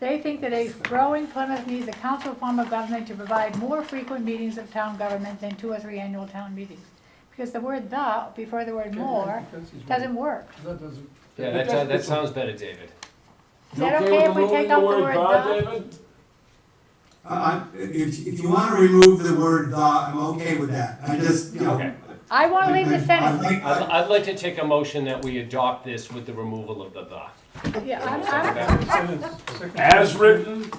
They think that a growing Plymouth needs a council form of government to provide more frequent meetings of town government than 2 or 3 annual town meetings. Because the word "the" before the word "more" doesn't work. That doesn't. Yeah, that sounds better, David. Is that okay if we take out the word "the"? David? If you want to remove the word "the," I'm okay with that. I just, you know. Okay. I want to leave the sentence. I'd like to take a motion that we adopt this with the removal of the. Yeah, As written,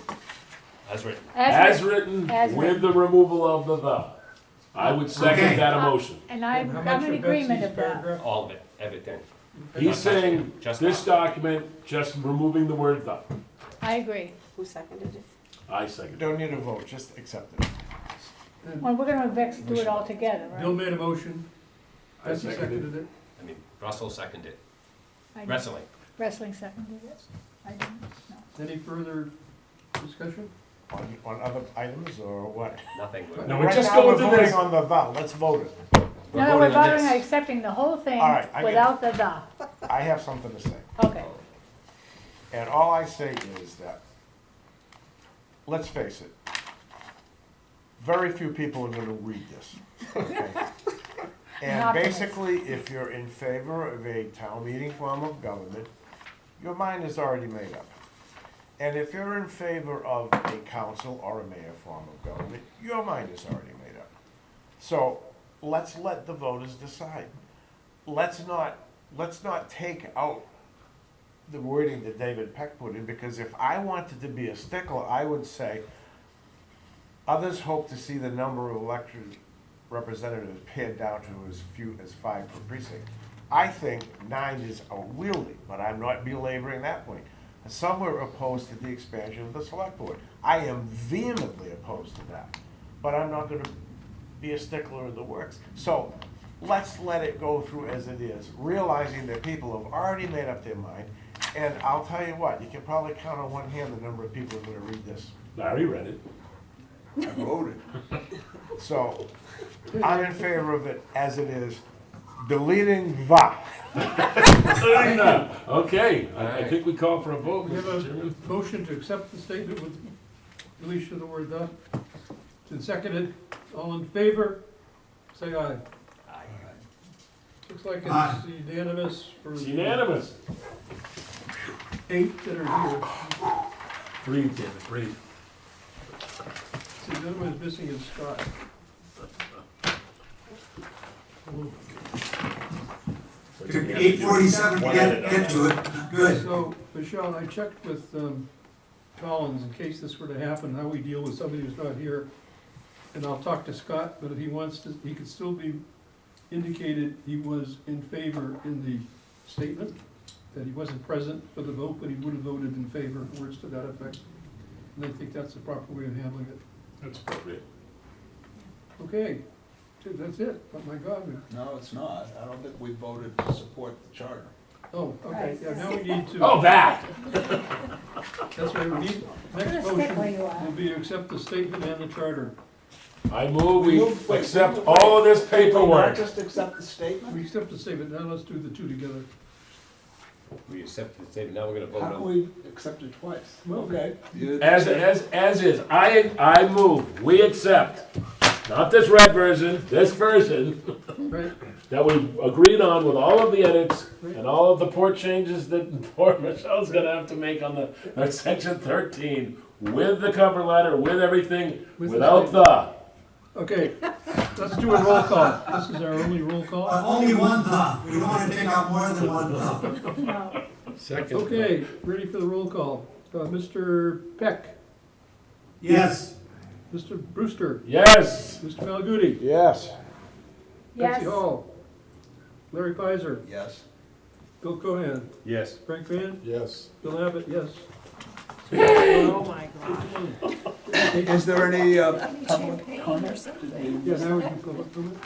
As written. as written, As with written. the removal of the. I would second Okay. that motion. And And how I'm much in of agreement Betsy's of that. paragraph? All of it, everything. He's saying Just this that. document, just removing the word the. I agree. Who seconded it? I second. Don't need a vote, just accept it. Well, we're gonna do it all together, Bill right? made a motion. I Betsy seconded seconded it. I mean, Russell seconded. I didn't. Wrestling. Wrestling seconded it. I didn't, no. Any further discussion? On other items or what? Nothing. No, we're Right just now, going we're through voting this. on the vow, let's vote it. No, we're voting on voting on this. accepting the whole thing All right, I get without the "the." I have something to say. Okay. And all I say is that, let's face it, very few people are gonna read this. Okay? And Not gonna. basically, if you're in favor of a town meeting form of government, your mind is already made up. And if you're in favor of a council or a mayor form of government, your mind is already made up. So let's let the voters decide. Let's not take out the wording that David Peck put in, because if I wanted to be a stickler, I would say, others hope to see the number of elected representatives pared down to as few as 5 per precinct. I think 9 is unwieldy, but I'm not belaboring that point. Some were opposed to the expansion of the select board. I am vehemently opposed to that, but I'm not gonna be a stickler in the works. So let's let it go through as it is, realizing that people have already made up their mind. And I'll tell you what, you can probably count on one hand the number of people who are gonna read this. Larry read it. I voted. So I'm in favor of it as it is, deleting "the." Okay, I think we call for a vote, We have Mr. Chairman. a motion to accept the statement with deletion of the word "the." It's been seconded. All in favor, say aye. Looks like Aye. it's unanimous for It's the unanimous. 8 that are here. Breathe, David, breathe. See, the other one's missing is Scott. Took 8:47 to get to it. Good. So, Michelle, I checked with Collins in case this were to happen, how we deal with somebody who's not here. And I'll talk to Scott, but if he wants to, he could still be indicated he was in favor in the statement, that he wasn't present for the vote, but he would have voted in favor, words to that effect. And I think that's the proper way of handling it. That's appropriate. Okay, that's it. Oh, my God. No, it's not. I don't think we voted to support the charter. Oh, okay, yeah, now we need to. Oh, that! That's right, we need, Gonna next stick where motion you are. will be to accept the statement and the charter. I move we Wait, accept wait, all of this Can we not paperwork. just accept the statement? We accept the statement, now let's do the two together. We accepted the statement, now we're gonna vote How can on. we accept it twice? Okay. As is, I move, we accept, not this red version, this version, Right, that we agreed on with all of the edits and all of the port changes that poor Michelle's gonna have to make on the section 13, with the cover letter, with everything, With the without the. okay, let's do a roll call. This is our only roll call. Only one "the." We don't want to take out more than one "the." No. Second. Okay, ready for the roll call. Mr. Peck, Yes. Mr. Brewster, Yes, Mr. Malaguti, Yes. Yes. Betsy Hall, Larry Pizer, Yes. Bill Cohan, Yes. Frank Van, yes. Bill Abbott, yes. Oh, my God. Is there any public comment? Yeah, now we can public comment.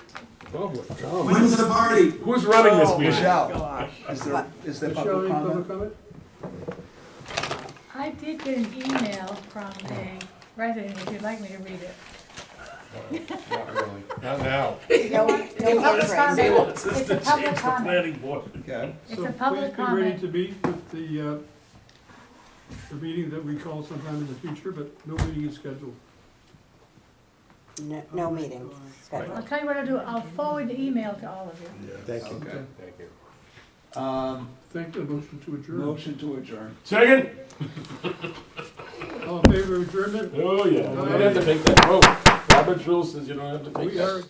Public comment. When's the party? Who's running this meeting? Michelle, is there Michelle, public any public comment? comment? I did get an email from a resident, if you'd like me to read it. Not really. Not now. No, no Public hand comment. raising. It's a public comment. Planning board. Okay. It's So a public please be ready comment. to meet with the meeting that we call sometime in the future, but no meeting is scheduled. No meeting I'll scheduled. tell you what I'll do, I'll forward the email to all of you. Thank you. Okay. Thank you. Thank you, motion to adjourn. Motion to adjourn. Second? All in favor of adjournment? Oh, yeah. You don't have to take that vote. Robert's rule says you don't have to take We that. are adjourned.